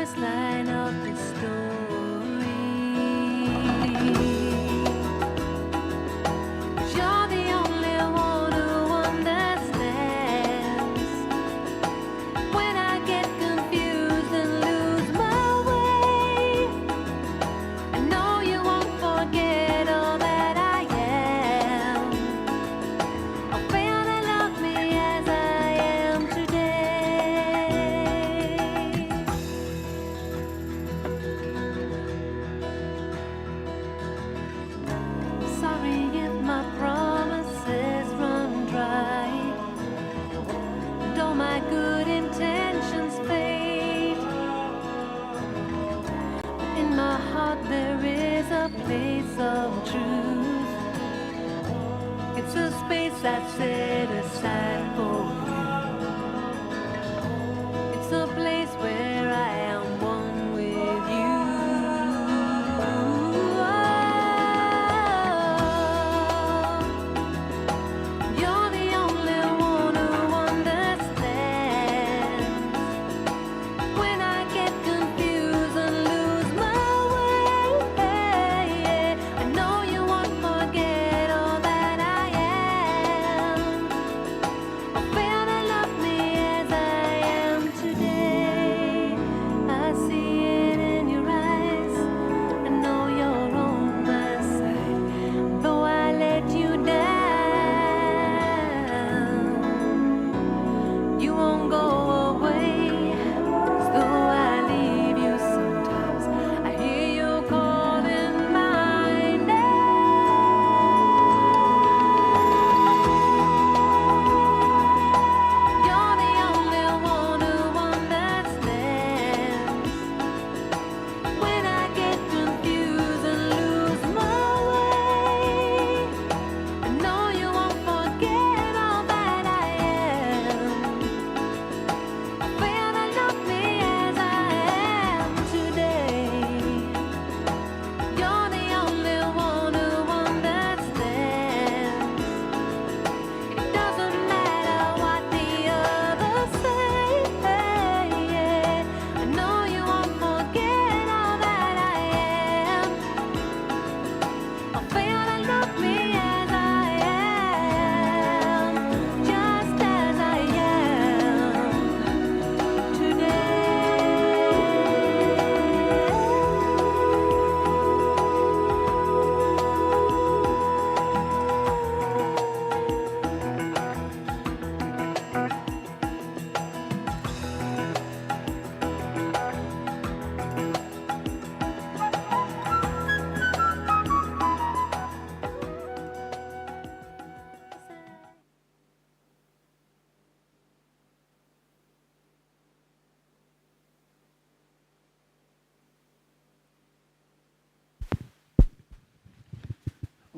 this line of the story. You're the only one who understands when I get confused and lose my way. I know you won't forget all that I am. I'll fail to love me as I am today. Sorry if my promises run dry and all my good intentions fade. But in my heart there is a place of truth. It's a space that's set aside for you. It's a place where I am one with you. You're the only one who understands when I get confused and lose my way. I know you won't forget all that I am. I'll fail to love me as I am today. I see it in your eyes. I know you're on my side. Though I let you down, you won't go away. As though I leave you sometimes, I hear you calling my name. You're the only one who understands when I get confused and lose my way. I know you won't forget all that I am. I'll fail to love me as I am today. You're the only one who understands. It doesn't matter what the others say. I know you won't forget all that I am. I'll fail to love me as I am, just as I am today.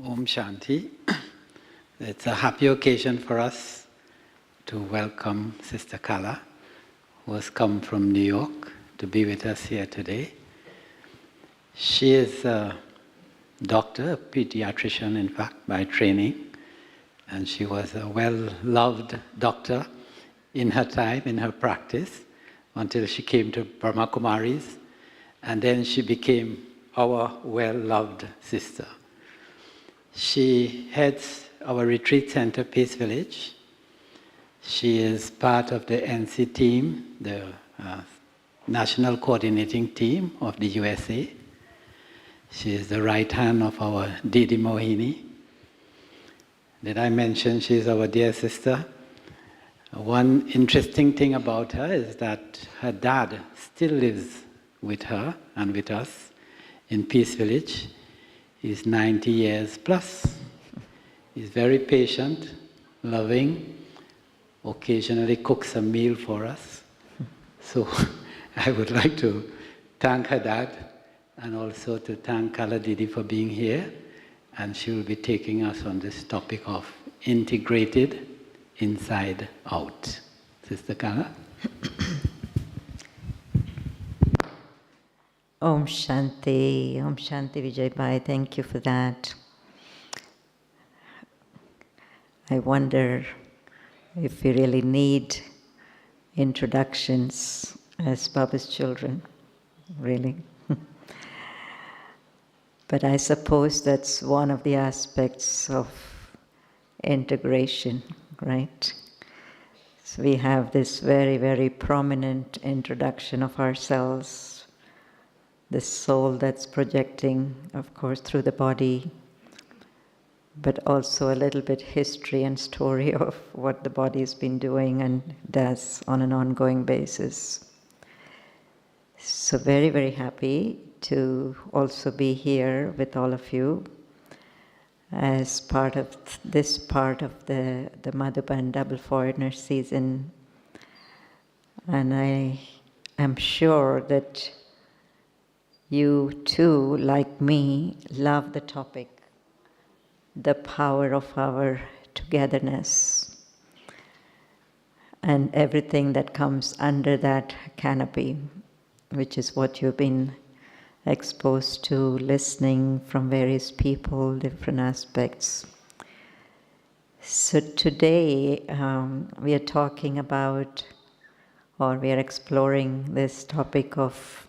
Om Shanti. It's a happy occasion for us to welcome Sister Kala, who has come from New York to be with us here today. She is a doctor, a pediatrician in fact, by training, and she was a well-loved doctor in her time, in her practice, until she came to Brahma Kumaris, and then she became our well-loved sister. She heads our retreat center, Peace Village. She is part of the NC team, the national coordinating team of the USA. She is the right hand of our Didi Mohini. Did I mention she is our dear sister? One interesting thing about her is that her dad still lives with her and with us in Peace Village. He's 90 years plus. He's very patient, loving, occasionally cooks a meal for us. So I would like to thank her dad and also to thank Kala Didi for being here. And she will be taking us on this topic of integrated inside out. Sister Kala? Om Shanti Vijay Bhai, thank you for that. I wonder if we really need introductions as Baba's children. really. But I suppose that's one of the aspects of integration, right? So we have this very, very prominent introduction of ourselves, the soul that's projecting, of course, through the body, but also a little bit history and story of what the body's been doing and does on an ongoing basis. So very, very happy to also be here with all of you as part of this part of the Madhuban Double Foreigner season. And I am sure that you too, like me, love the topic, the power of our togetherness, and everything that comes under that canopy, which is what you've been exposed to, listening from various people, different aspects. So today we are talking about, or we are exploring this topic of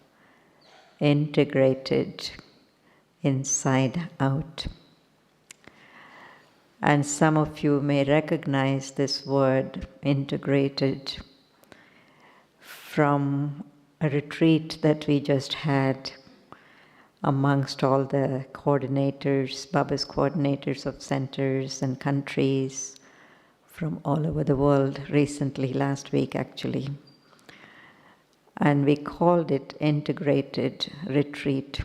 integrated inside out. And some of you may recognize this word, integrated, from a retreat that we just had amongst all the coordinators, Baba's coordinators of centers and countries from all over the world, recently, last week actually. And we called it Integrated Retreat.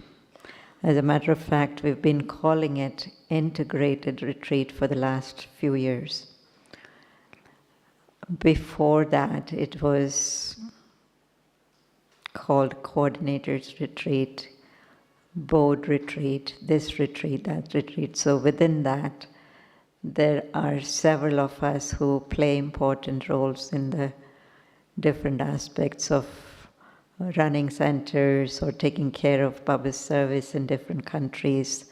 As a matter of fact, we've been calling it Integrated Retreat for the last few years. Before that, it was called Coordinators Retreat, Board Retreat, this retreat, that retreat. So within that, there are several of us who play important roles in the different aspects of running centers or taking care of Baba's service in different countries.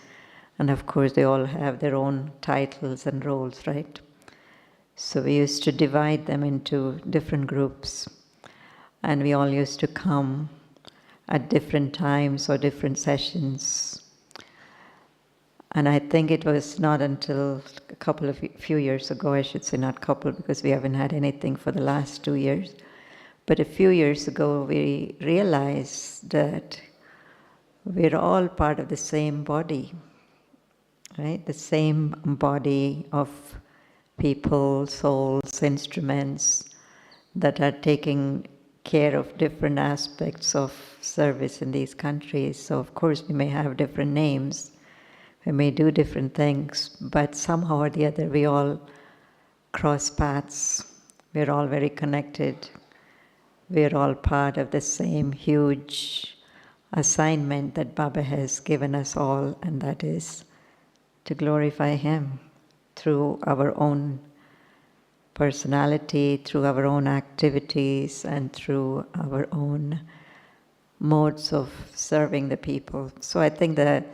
And of course, they all have their own titles and roles, right? So we used to divide them into different groups. And we all used to come at different times or different sessions. And I think it was not until few years ago, I should say not couple, because we haven't had anything for the last 2 years. But a few years ago, we realized that we're all part of the same body, right? The same body of people, souls, instruments that are taking care of different aspects of service in these countries. So of course we may have different names, we may do different things, but somehow or the other we all cross paths. We're all very connected. We're all part of the same huge assignment that Baba has given us all, and that is to glorify Him through our own personality, through our own activities, and through our own modes of serving the people. So I think the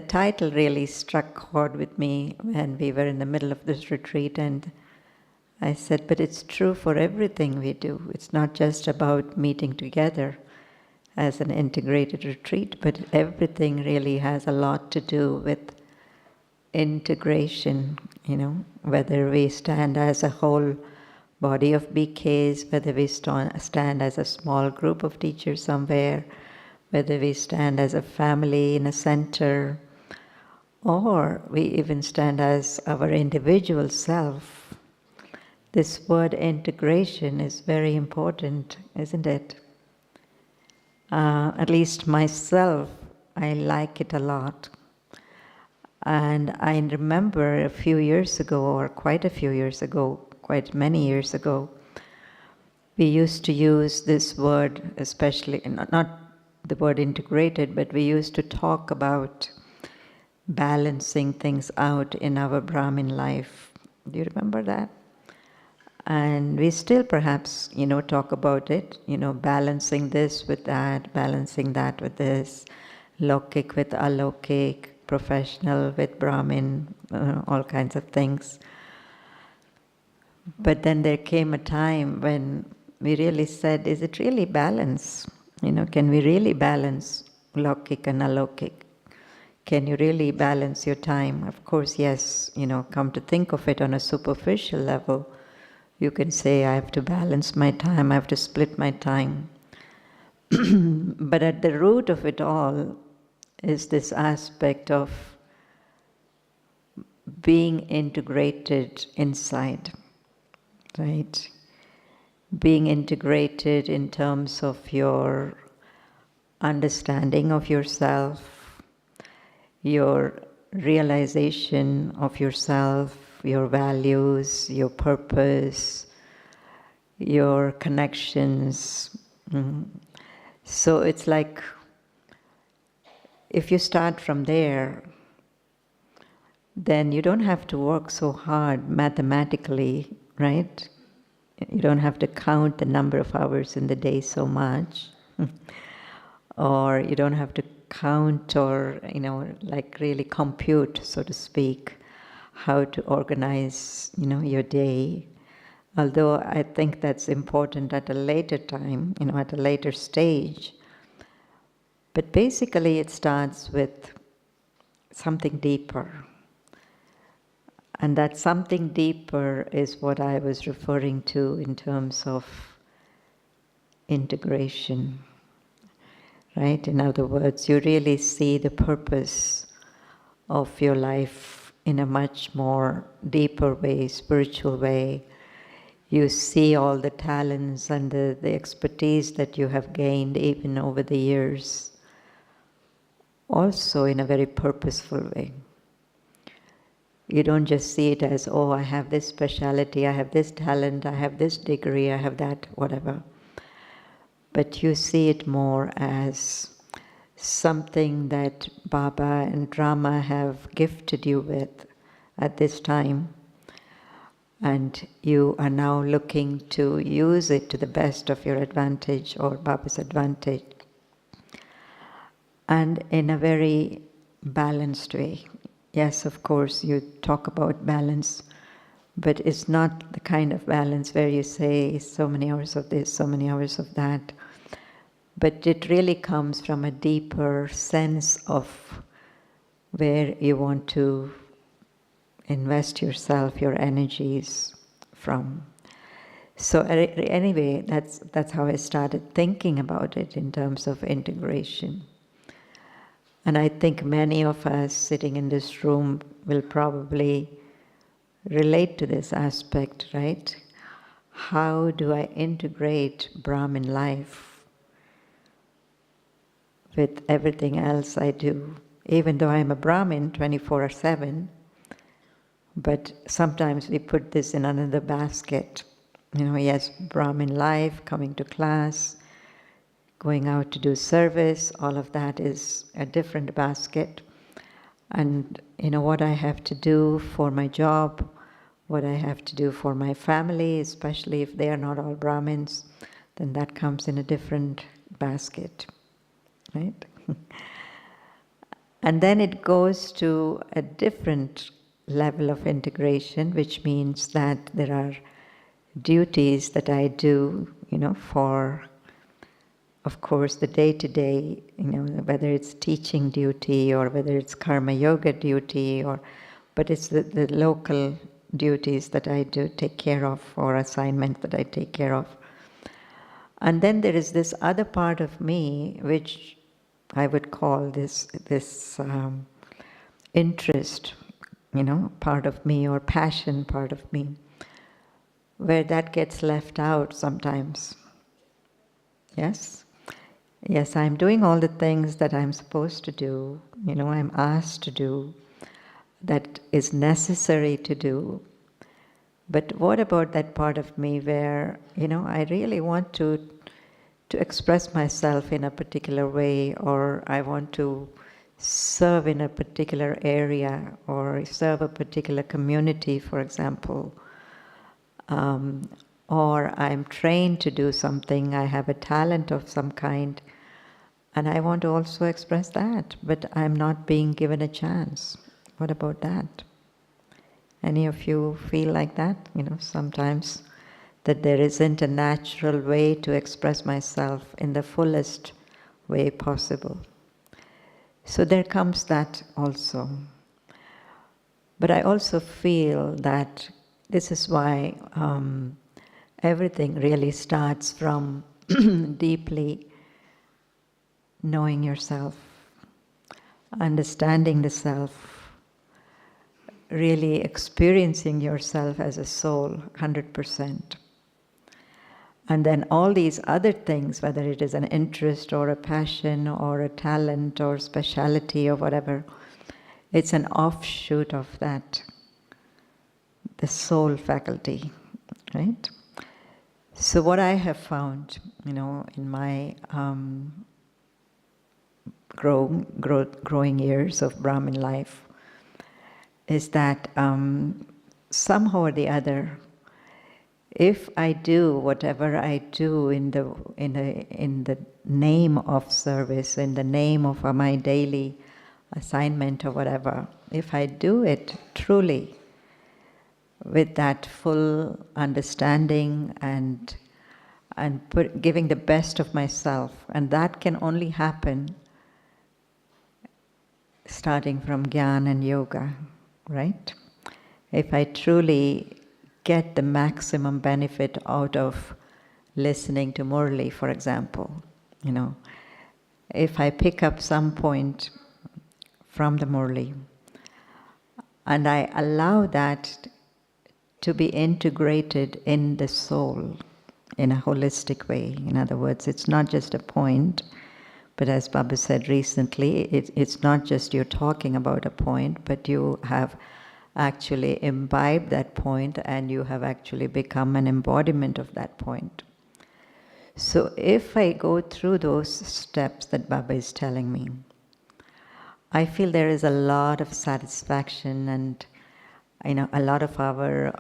title really struck chord with me when we were in the middle of this retreat, and I said, but it's true for everything we do. It's not just about meeting together as an integrated retreat, but everything really has a lot to do with integration, whether we stand as a whole body of BKs, whether we stand as a small group of teachers somewhere, whether we stand as a family in a center, or we even stand as our individual self. This word integration is very important, isn't it? At least myself, I like it a lot. And I remember a few years ago, or quite a few years ago, quite many years ago, we used to use this word, especially, not the word integrated, but we used to talk about balancing things out in our Brahmin life. Do you remember that? And we still perhaps, talk about it, balancing this with that, balancing that with this, Lokik with Alokik, professional with Brahmin, all kinds of things. But then there came a time when we really said, is it really balance? Can we really balance Laukik and Alaukik? Can you really balance your time? Of course, yes, come to think of it on a superficial level, you can say, I have to balance my time, I have to split my time. But at the root of it all is this aspect of being integrated inside, right? Being integrated in terms of your understanding of yourself, your realization of yourself, your values, your purpose, your connections. So it's like, if you start from there, then you don't have to work so hard mathematically, right? You don't have to count the number of hours in the day so much. Or you don't have to count or, like really compute, so to speak, how to organize, your day. Although I think that's important at a later time, at a later stage. But basically it starts with something deeper. And that something deeper is what I was referring to in terms of integration. Right? In other words, you really see the purpose of your life in a much more deeper way, spiritual way. You see all the talents and the expertise that you have gained even over the years, also in a very purposeful way. You don't just see it as, oh, I have this speciality, I have this talent, I have this degree, I have that, whatever. But you see it more as something that Baba and Brahma have gifted you with at this time. And you are now looking to use it to the best of your advantage or Baba's advantage. And in a very balanced way. Yes, of course, you talk about balance, but it's not the kind of balance where you say so many hours of this, so many hours of that. But it really comes from a deeper sense of where you want to invest yourself, your energies from. So anyway, that's how I started thinking about it in terms of integration. And I think many of us sitting in this room will probably relate to this aspect, right? How do I integrate Brahmin life with everything else I do? Even though I'm a Brahmin 24/7, but sometimes we put this in another basket. Yes, Brahmin life, coming to class, going out to do service, all of that is a different basket. And what I have to do for my job, what I have to do for my family, especially if they are not all Brahmins, then that comes in a different basket, right? And then it goes to a different level of integration, which means that there are duties that I do, for, of course, the day-to-day, whether it's teaching duty or whether it's karma yoga duty, but it's the local duties that I do take care of, or assignments that I take care of. And then there is this other part of me, which I would call this interest, part of me, or passion part of me, where that gets left out sometimes. Yes? Yes, I'm doing all the things that I'm supposed to do, I'm asked to do, that is necessary to do. But what about that part of me where, I really want to express myself in a particular way, or I want to serve in a particular area, or serve a particular community, for example. Or I'm trained to do something, I have a talent of some kind, and I want to also express that, but I'm not being given a chance. What about that? Any of you feel like that? Sometimes that there isn't a natural way to express myself in the fullest way possible. So there comes that also. But I also feel that this is why everything really starts from deeply knowing yourself, understanding the self, really experiencing yourself as a soul 100%. And then all these other things, whether it is an interest or a passion or a talent or speciality or whatever, it's an offshoot of that, the soul faculty, right? So what I have found, in my growing years of Brahmin life, is that somehow or the other, if I do whatever I do in the name of service, in the name of my daily assignment or whatever, if I do it truly with that full understanding and giving the best of myself, and that can only happen starting from Gyan and yoga, right? If I truly get the maximum benefit out of listening to Murli, for example, if I pick up some point from the Murli and I allow that to be integrated in the soul in a holistic way. In other words, it's not just a point, but as Baba said recently, it's not just you're talking about a point, but you have actually imbibed that point and you have actually become an embodiment of that point. So if I go through those steps that Baba is telling me, I feel there is a lot of satisfaction and a lot of our,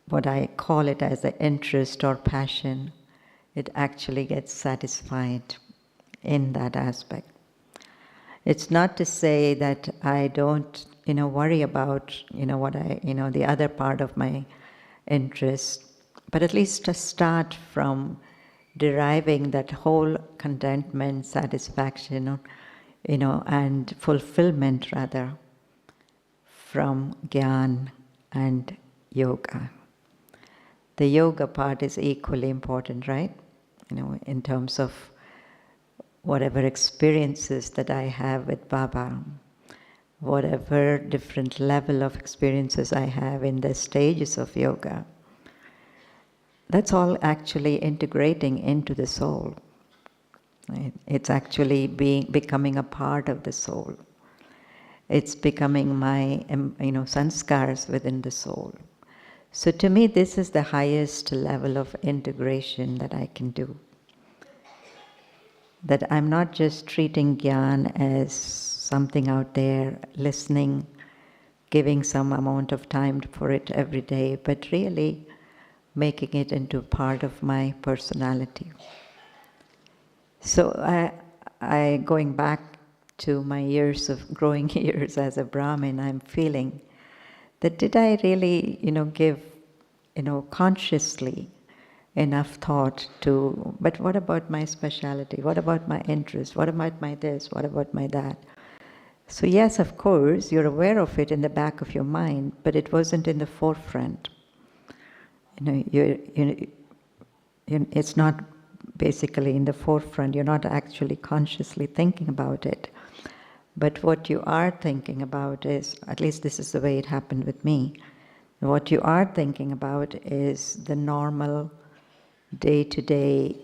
what I call it as the interest or passion, it actually gets satisfied in that aspect. It's not to say that I don't, worry about, the other part of my interest, but at least to start from deriving that whole contentment, satisfaction, and fulfillment rather, from Gyan and yoga. The yoga part is equally important, right? In terms of whatever experiences that I have with Baba, whatever different level of experiences I have in the stages of yoga, that's all actually integrating into the soul. Right? It's actually becoming a part of the soul. It's becoming my, sanskars within the soul. So to me, this is the highest level of integration that I can do. That I'm not just treating Gyan as something out there, listening, giving some amount of time for it every day, but really making it into part of my personality. So I going back to my growing years as a Brahmin, I'm feeling that did I really, give, consciously enough thought to, but what about my speciality? What about my interest? What about my this? What about my that? So yes, of course, you're aware of it in the back of your mind, but it wasn't in the forefront. It's not basically in the forefront. You're not actually consciously thinking about it. But what you are thinking about is, at least this is the way it happened with me, what you are thinking about is the normal day-to-day,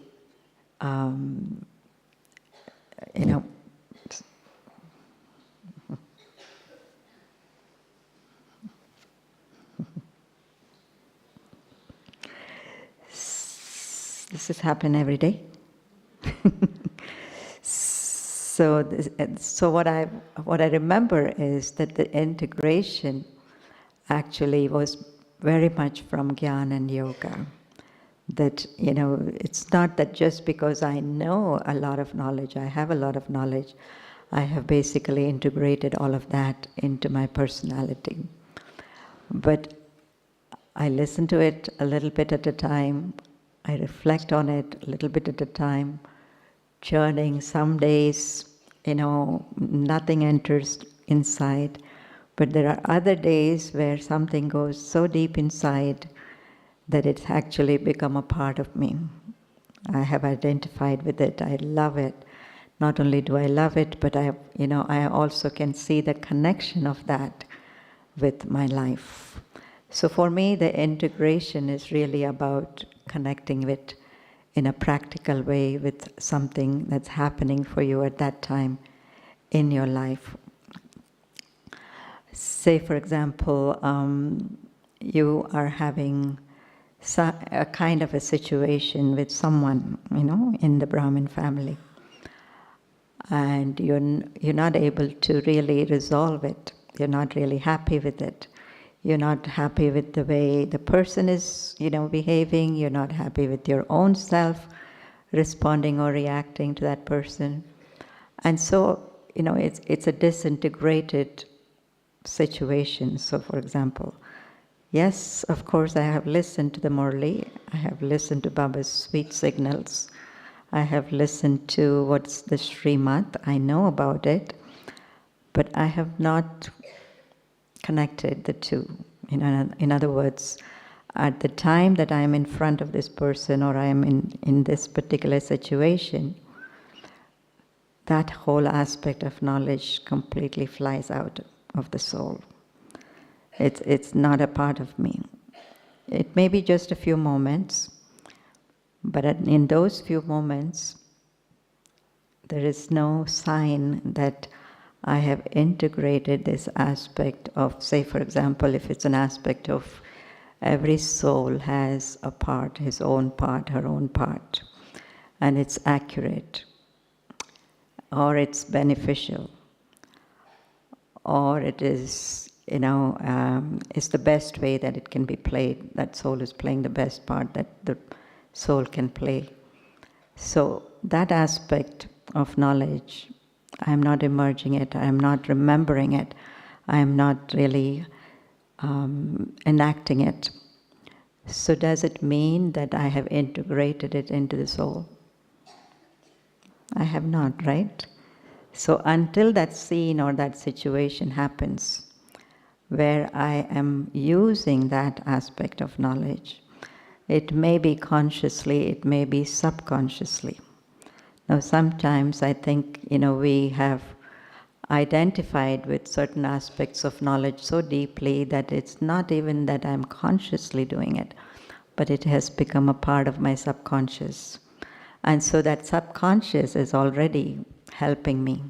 This has happened every day. So what I remember is that the integration actually was very much from Gyan and yoga. That, it's not that just because I know a lot of knowledge, I have a lot of knowledge, I have basically integrated all of that into my personality. But I listen to it a little bit at a time. I reflect on it a little bit at a time, churning. Some days, nothing enters inside. But there are other days where something goes so deep inside that it's actually become a part of me. I have identified with it. I love it. Not only do I love it, but I also can see the connection of that with my life. So for me, the integration is really about connecting with, in a practical way, with something that's happening for you at that time in your life. Say, for example, you are having a kind of a situation with someone, in the Brahmin family, and you're not able to really resolve it. You're not really happy with it. You're not happy with the way the person is, behaving. You're not happy with your own self responding or reacting to that person. And so, it's a disintegrated situation. So, for example, yes, of course, I have listened to the Murli. I have listened to Baba's sweet signals. I have listened to what's the Srimad. I know about it, but I have not connected the two. In other words, at the time that I am in front of this person or I am in this particular situation, that whole aspect of knowledge completely flies out of the soul. It's not a part of me. It may be just a few moments, but in those few moments, there is no sign that I have integrated this aspect of, say, for example, if it's an aspect of every soul has a part, his own part, her own part, and it's accurate, or it's beneficial, or it is, it's the best way that it can be played. That soul is playing the best part that the soul can play. So that aspect of knowledge, I am not emerging it, I am not remembering it, I am not really enacting it. So does it mean that I have integrated it into the soul? I have not, right? So until that scene or that situation happens, where I am using that aspect of knowledge, it may be consciously, it may be subconsciously. Now sometimes I think, we have identified with certain aspects of knowledge so deeply that it's not even that I'm consciously doing it, but it has become a part of my subconscious. And so that subconscious is already helping me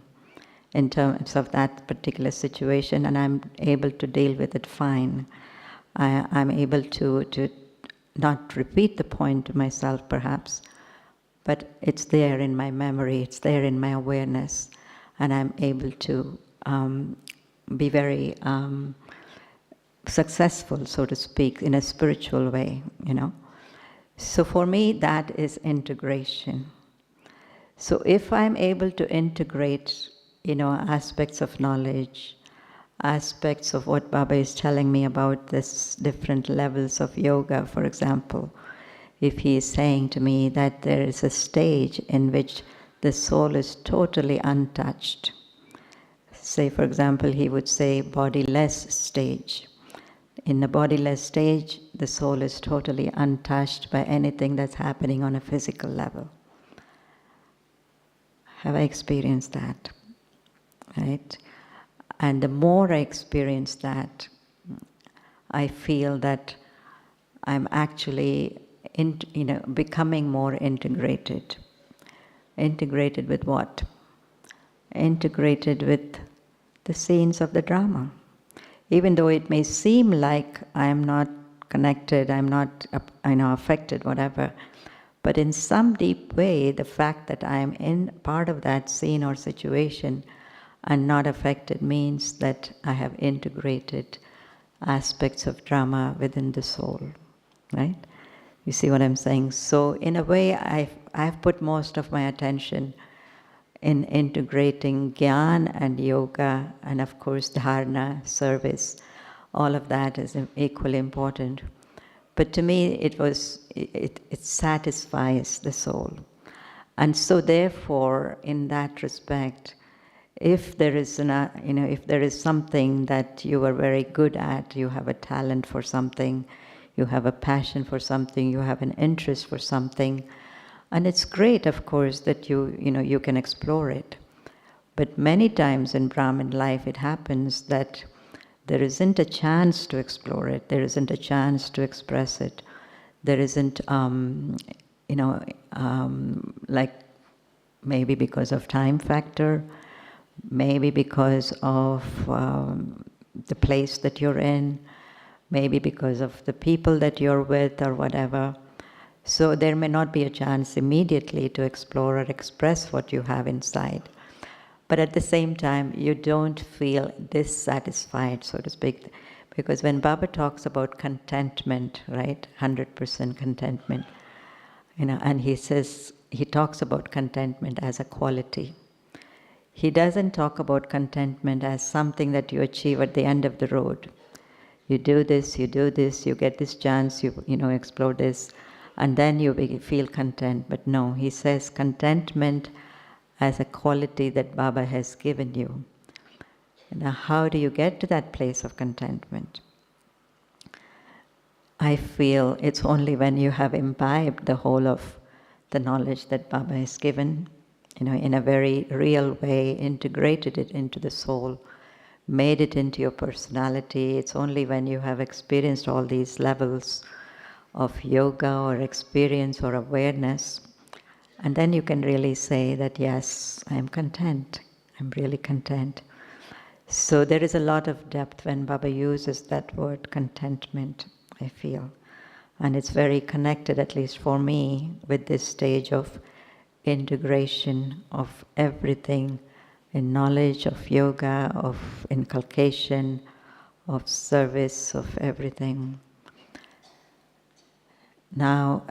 in terms of that particular situation, and I'm able to deal with it fine. I'm able to not repeat the point to myself perhaps, but it's there in my memory, it's there in my awareness, and I'm able to be very successful, so to speak, in a spiritual way, So for me, that is integration. So if I'm able to integrate, aspects of knowledge, aspects of what Baba is telling me about this different levels of yoga, for example, if he is saying to me that there is a stage in which the soul is totally untouched. Say, for example, he would say bodiless stage. In the bodiless stage, the soul is totally untouched by anything that's happening on a physical level. Have I experienced that? Right? And the more I experience that, I feel that I'm actually becoming more integrated. Integrated with what? Integrated with the scenes of the drama. Even though it may seem like I'm not connected, I'm not affected, whatever, but in some deep way, the fact that I'm in part of that scene or situation and not affected means that I have integrated aspects of drama within the soul, right? You see what I'm saying? So in a way, I've put most of my attention in integrating Gyan and yoga, and of course dharana, service. All of that is equally important. But to me, it satisfies the soul. And so therefore, in that respect, if there is if there is something that you are very good at, you have a talent for something, you have a passion for something, you have an interest for something, and it's great, of course, that you can explore it. But many times in Brahmin life, it happens that there isn't a chance to explore it, there isn't a chance to express it, there isn't, like maybe because of time factor, maybe because of the place that you're in, maybe because of the people that you're with or whatever. So there may not be a chance immediately to explore or express what you have inside. But at the same time, you don't feel dissatisfied, so to speak. Because when Baba talks about contentment, right, 100% contentment, and he talks about contentment as a quality. He doesn't talk about contentment as something that you achieve at the end of the road. You do this, you get this chance, you explore this, and then you feel content. But no, he says contentment as a quality that Baba has given you. Now, how do you get to that place of contentment? I feel it's only when you have imbibed the whole of the knowledge that Baba has given, in a very real way, integrated it into the soul, made it into your personality. It's only when you have experienced all these levels of yoga or experience or awareness, and then you can really say that, yes, I am content. I'm really content. So there is a lot of depth when Baba uses that word contentment, I feel. And it's very connected, at least for me, with this stage of integration of everything in knowledge, of yoga, of inculcation, of service, of everything. Now,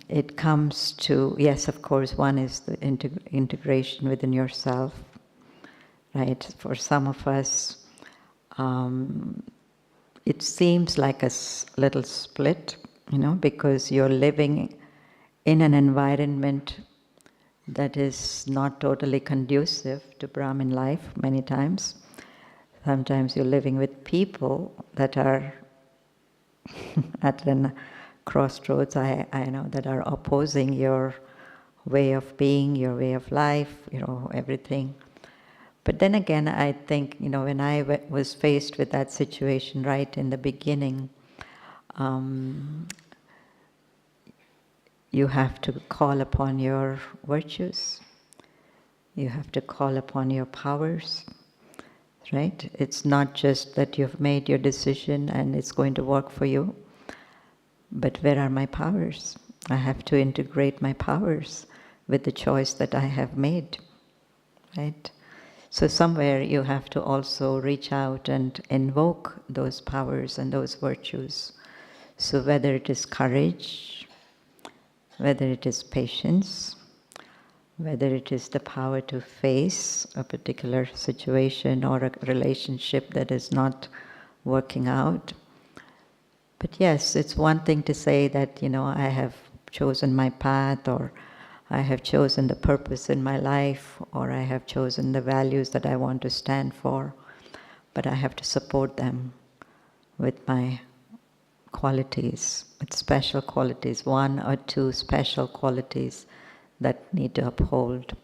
it comes to, yes, of course, one is the integration within yourself, right? For some of us, it seems like a little split, because you're living in an environment that is not totally conducive to Brahmin life many times. Sometimes you're living with people that are at a crossroads, I know, that are opposing your way of being, your way of life, everything. But then again, I think, when I was faced with that situation right in the beginning, you have to call upon your virtues. You have to call upon your powers, right? It's not just that you've made your decision and it's going to work for you, but where are my powers? I have to integrate my powers with the choice that I have made, right? So somewhere you have to also reach out and invoke those powers and those virtues. So whether it is courage, whether it is patience, whether it is the power to face a particular situation or a relationship that is not working out. But yes, it's one thing to say that, I have chosen my path, or I have chosen the purpose in my life, or I have chosen the values that I want to stand for, but I have to support them with my qualities, with special qualities, one or two special qualities that need to uphold.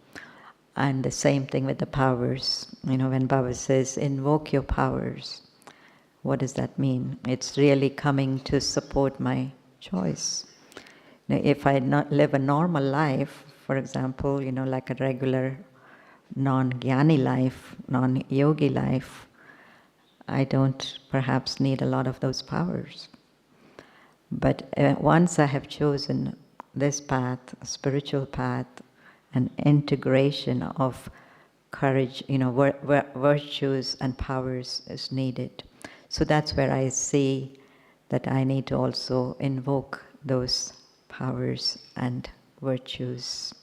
And the same thing with the powers. When Baba says, invoke your powers, what does that mean? It's really coming to support my choice. Now, if I not live a normal life, for example, like a regular non-Gyani life, non-yogi life, I don't perhaps need a lot of those powers. But once I have chosen this path, a spiritual path, an integration of courage, virtues and powers is needed. So that's where I see that I need to also invoke those powers and virtues.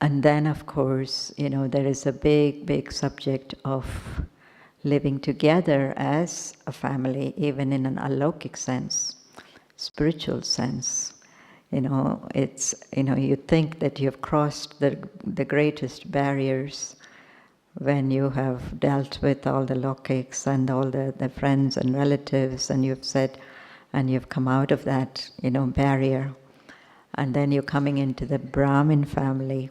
And then, of course, there is a big, big subject of living together as a family, even in an alokik sense, spiritual sense. It's, you think that you've crossed the greatest barriers when you have dealt with all the lokiks and all the friends and relatives, and you've come out of that, barrier. And then you're coming into the Brahmin family,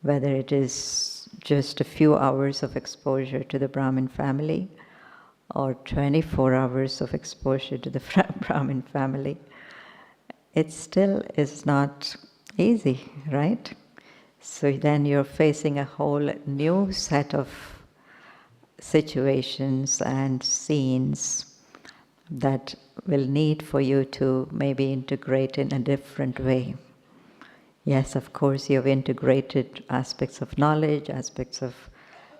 whether it is just a few hours of exposure to the Brahmin family or 24 hours of exposure to the Brahmin family. It still is not easy, right? So then you're facing a whole new set of situations and scenes that will need for you to maybe integrate in a different way. Yes, of course, you've integrated aspects of knowledge, aspects of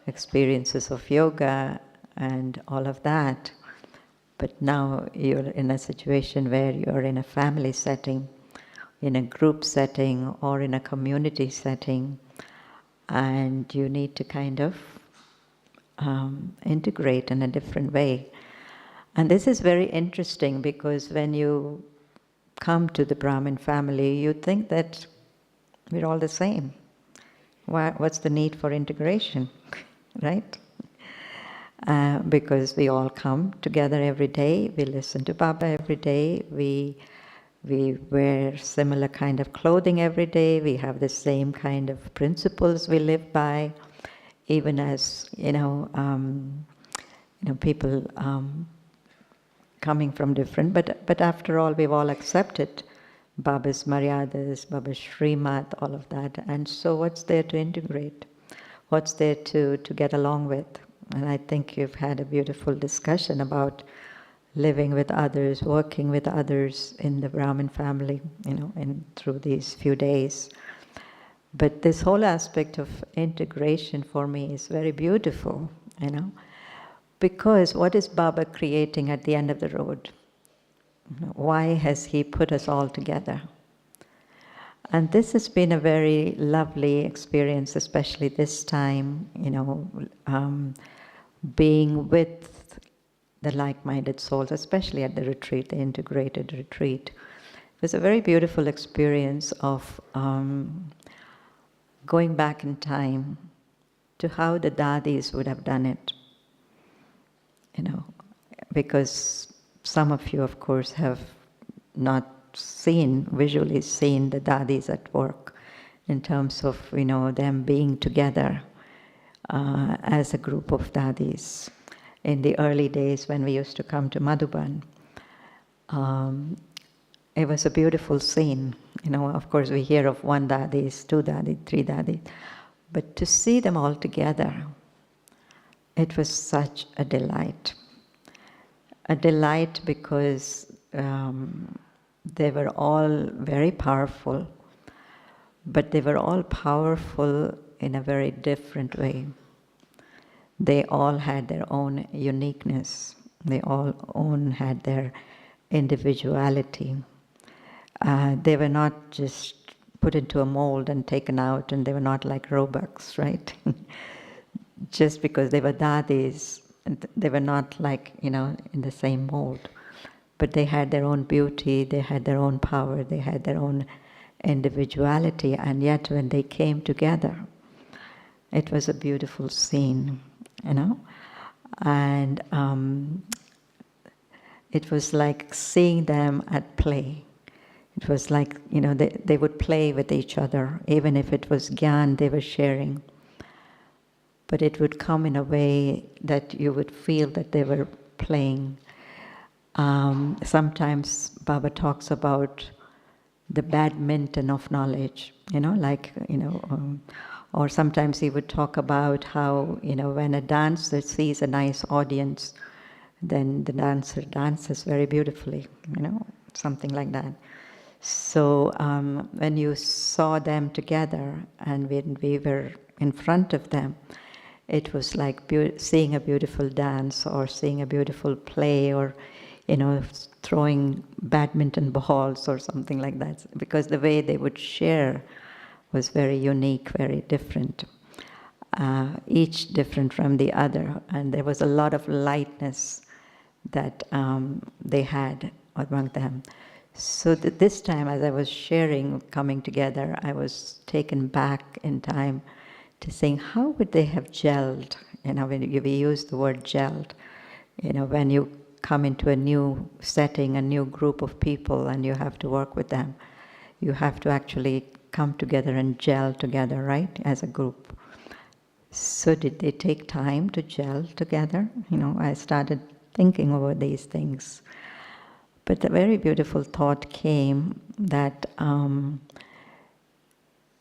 experiences of yoga, and all of that. But now you're in a situation where you're in a family setting, in a group setting, or in a community setting, and you need to kind of integrate in a different way. And this is very interesting because when you come to the Brahmin family, you think that we're all the same. What's the need for integration, right? Because we all come together every day, we listen to Baba every day, we wear similar kind of clothing every day, we have the same kind of principles we live by, even as, people coming from different, but after all, we've all accepted Baba's Maryadas, Baba's Srimad, all of that. And so what's there to integrate? What's there to get along with? And I think you've had a beautiful discussion about living with others, working with others in the Brahmin family, and through these few days. But this whole aspect of integration for me is very beautiful, because what is Baba creating at the end of the road? Why has he put us all together? And this has been a very lovely experience, especially this time, being with the like-minded souls, especially at the retreat, the integrated retreat. It was a very beautiful experience of going back in time to how the dadis would have done it. Because some of you, of course, have not visually seen the dadis at work in terms of, them being together as a group of dadis. In the early days when we used to come to Madhuban, it was a beautiful scene. Of course, we hear of one dadis, two dadis, three dadis, but to see them all together, it was such a delight. A delight because they were all very powerful, but they were all powerful in a very different way. They all had their own uniqueness. They all had their individuality. They were not just put into a mold and taken out, and they were not like roebucks, right? Just because they were dadis, they were not like, in the same mold. But they had their own beauty, they had their own power, they had their own individuality, and yet when they came together, it was a beautiful scene, And it was like seeing them at play. It was like, they would play with each other, even if it was Gyan they were sharing. But it would come in a way that you would feel that they were playing. Sometimes Baba talks about the badminton of knowledge, or sometimes he would talk about how, when a dancer sees a nice audience, then the dancer dances very beautifully, something like that. So when you saw them together and when we were in front of them, it was like seeing a beautiful dance or seeing a beautiful play or, throwing badminton balls or something like that, because the way they would share was very unique, very different. each different from the other, and there was a lot of lightness that they had among them. So this time, as I was sharing, coming together, I was taken back in time to saying, how would they have gelled? You know, when we use the word gelled, you know, when you come into a new setting, a new group of people, and you have to work with them, you have to actually come together and gel together, right, as a group. So did they take time to gel together? You know, I started thinking over these things. But a very beautiful thought came that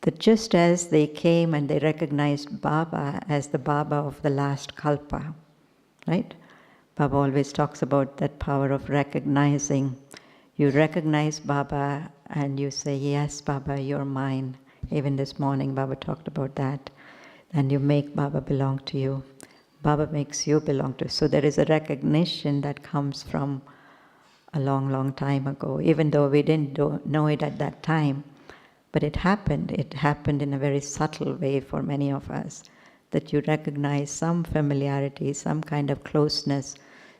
that just as they came and they recognized Baba as the Baba of the last kalpa, right? Baba always talks about that power of recognizing. You recognize Baba and you say, yes, Baba, you're mine. Even this morning, Baba talked about that. And you make Baba belong to you. Baba makes you belong to you. So there is a recognition that comes from a long, long time ago, even though we didn't know it at that time. But it happened. It happened in a very subtle way for many of us, that you recognize some familiarity, some kind of closeness,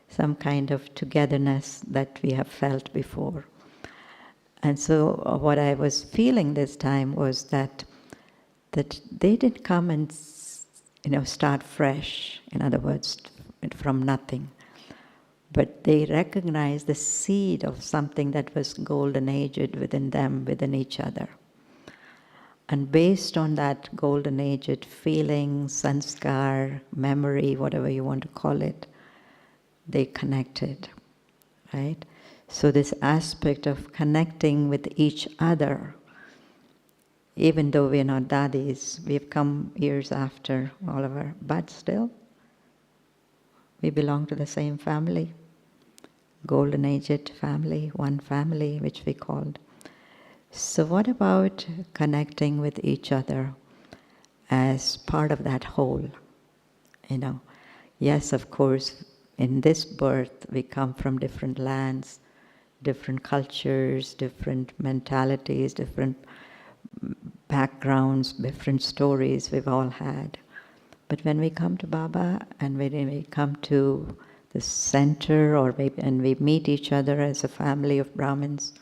some kind of togetherness that we have felt before. And so what I was feeling this time was that they didn't come and, you know, start fresh, in other words, from nothing. But they recognized the seed of something that was golden aged within them, within each other. And based on that golden aged feeling, sanskar, memory, whatever you want to call it, they connected, right? So this aspect of connecting with each other, even though we're not daddies, we've come years after all of our, but still, we belong to the same family, golden aged family, one family, which we called. So what about connecting with each other as part of that whole? You know, yes, of course, in this birth, we come from different lands, different cultures, different mentalities, different backgrounds, different stories we've all had. But when we come to Baba and when we come to the center, or maybe, and we meet each other as a family of Brahmins,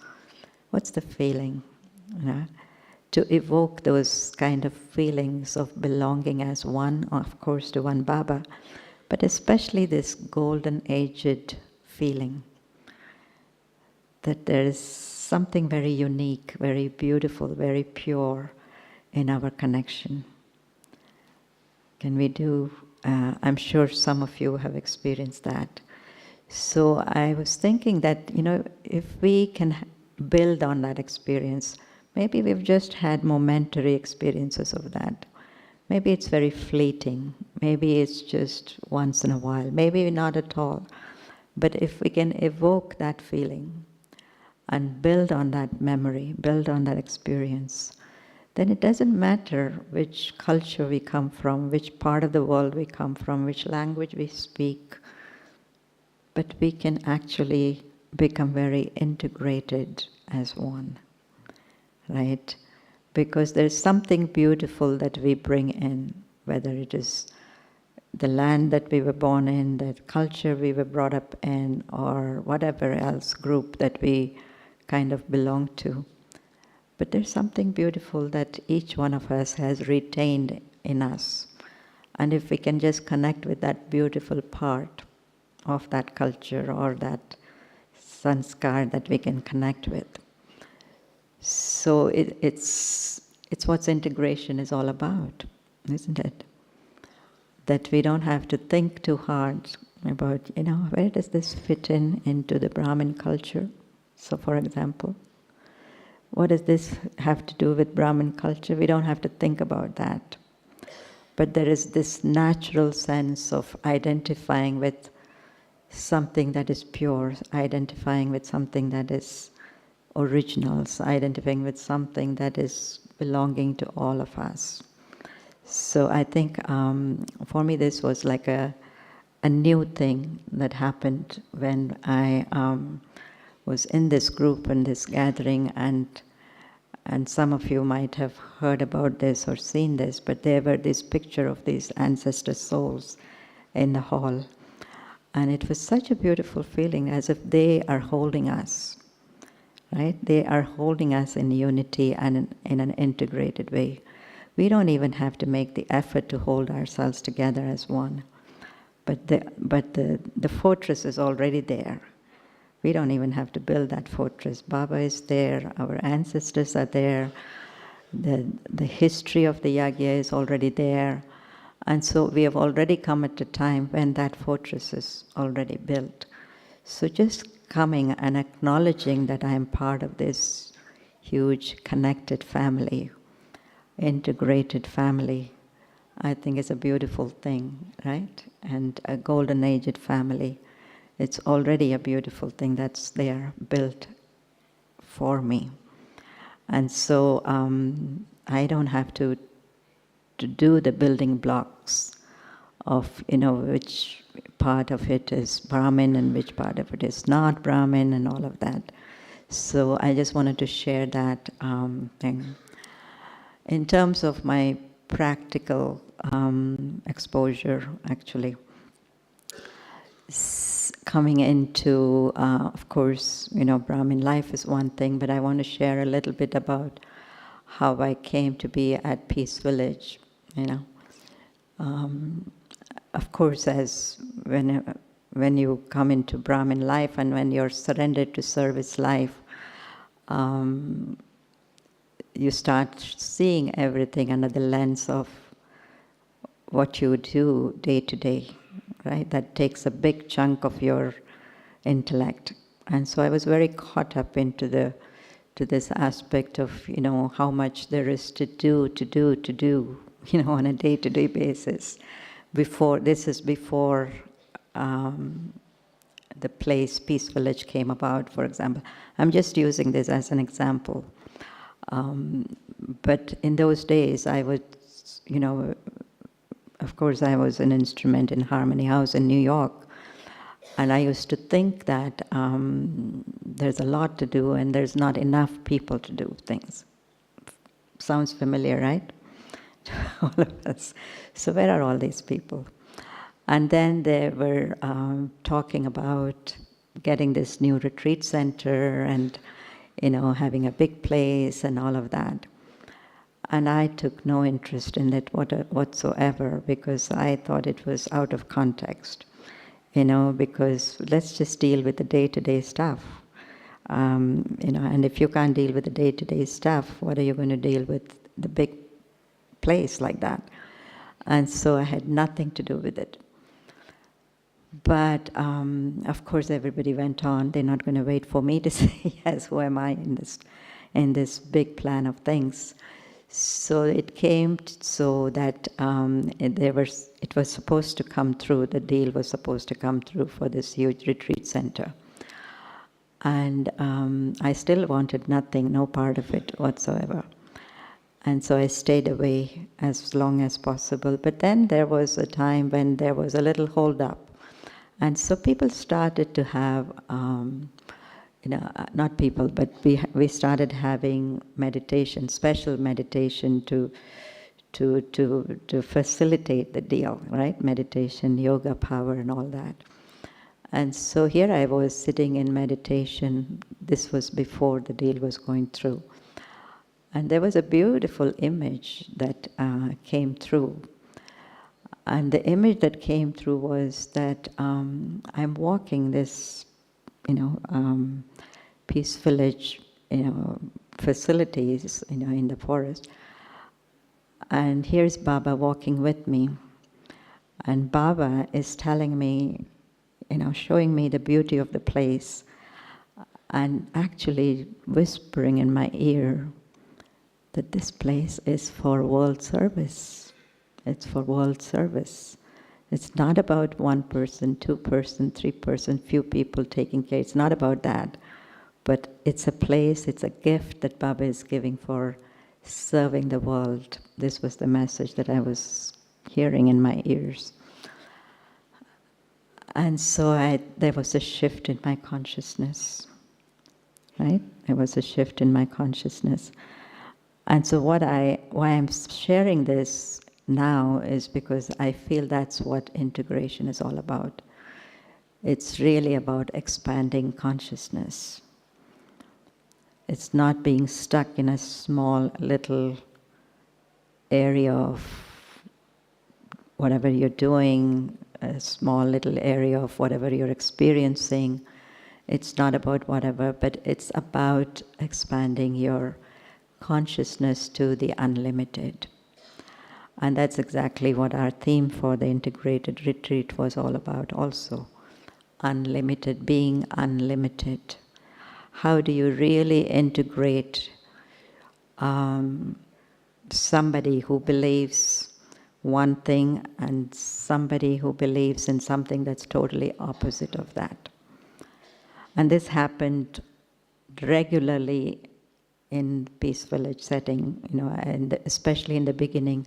what's the feeling? You know, to evoke those kind of feelings of belonging as one, of course, to one Baba, but especially this golden aged feeling that there is something very unique, very beautiful, very pure in our connection. Can we do, I'm sure some of you have experienced that. So I was thinking that, you know, if we can build on that experience, maybe we've just had momentary experiences of that. Maybe it's very fleeting. Maybe it's just once in a while. Maybe not at all. But if we can evoke that feeling and build on that memory, build on that experience, then it doesn't matter which culture we come from, which part of the world we come from, which language we speak, but we can actually become very integrated as one, right? Because there's something beautiful that we bring in, whether it is the land that we were born in, the culture we were brought up in, or whatever else group that we kind of belong to. But there's something beautiful that each one of us has retained in us. And if we can just connect with that beautiful part of that culture or that sanskar that we can connect with. So it's what integration is all about, isn't it? That we don't have to think too hard about, you know, where does this fit into the Brahmin culture? So for example, what does this have to do with Brahmin culture? We don't have to think about that. But there is this natural sense of identifying with something that is pure, identifying with something that is originals, identifying with something that is belonging to all of us. So I think for me this was like a new thing that happened when I was in this group and this gathering, and and some of you might have heard about this or seen this, but there were this picture of these ancestor souls in the hall. And it was such a beautiful feeling, as if they are holding us, right? They are holding us in unity and in an integrated way. We don't even have to make the effort to hold ourselves together as one. But the fortress is already there. We don't even have to build that fortress. Baba is there, our ancestors are there, the history of the yagya is already there. And so we have already come at a time when that fortress is already built. So just coming and acknowledging that I am part of this huge connected family, integrated family, I think is a beautiful thing, right? And a golden aged family, it's already a beautiful thing that's there, built for me. And so I don't have to do the building blocks of, which part of it is Brahmin and which part of it is not Brahmin and all of that. So I just wanted to share that thing. In terms of my practical exposure, actually, coming into, of course, Brahmin life is one thing, but I want to share a little bit about how I came to be at Peace Village, Of course, as when you come into Brahmin life and when you're surrendered to service life, you start seeing everything under the lens of what you do day to day, right? That takes a big chunk of your intellect. And so I was very caught up into this aspect of, how much there is to do, on a day-to-day basis. This is before the place Peace Village came about, for example. I'm just using this as an example. But in those days, I was, of course, I was an instrument in Harmony House in New York. And I used to think that there's a lot to do and there's not enough people to do things. Sounds familiar, right? All of us. So where are all these people? And then they were talking about getting this new retreat center and, having a big place and all of that. And I took no interest in it whatsoever, because I thought it was out of context. Because let's just deal with the day-to-day stuff. And if you can't deal with the day-to-day stuff, what are you going to deal with the big place like that? And so I had nothing to do with it. But of course, everybody went on. They're not going to wait for me to say, yes, who am I in this big plan of things? So it came so that it was supposed to come through, the deal was supposed to come through for this huge retreat center. And I still wanted nothing, no part of it whatsoever. And so I stayed away as long as possible. But then there was a time when there was a little hold up. And so people started to have, not people, but we started having meditation, special meditation to facilitate the deal, right? Meditation, yoga, power, and all that. And so here I was sitting in meditation. This was before the deal was going through. And there was a beautiful image that came through. And the image that came through was that I'm walking this, Peace Village, facilities, in the forest. And here's Baba walking with me. And Baba is telling me, showing me the beauty of the place and actually whispering in my ear that this place is for world service. It's for world service. It's not about one person, 2 person, 3 person, few people taking care. It's not about that. But it's a place, it's a gift that Baba is giving for serving the world. This was the message that I was hearing in my ears. And so there was a shift in my consciousness, right? There was a shift in my consciousness. And so why I'm sharing this now is because I feel that's what integration is all about. It's really about expanding consciousness. It's not being stuck in a small little area of whatever you're doing, a small little area of whatever you're experiencing. It's not about whatever, but it's about expanding your consciousness to the unlimited. And that's exactly what our theme for the integrated retreat was all about also. Unlimited, being unlimited. How do you really integrate somebody who believes one thing and somebody who believes in something that's totally opposite of that? And this happened regularly in Peace Village setting, and especially in the beginning,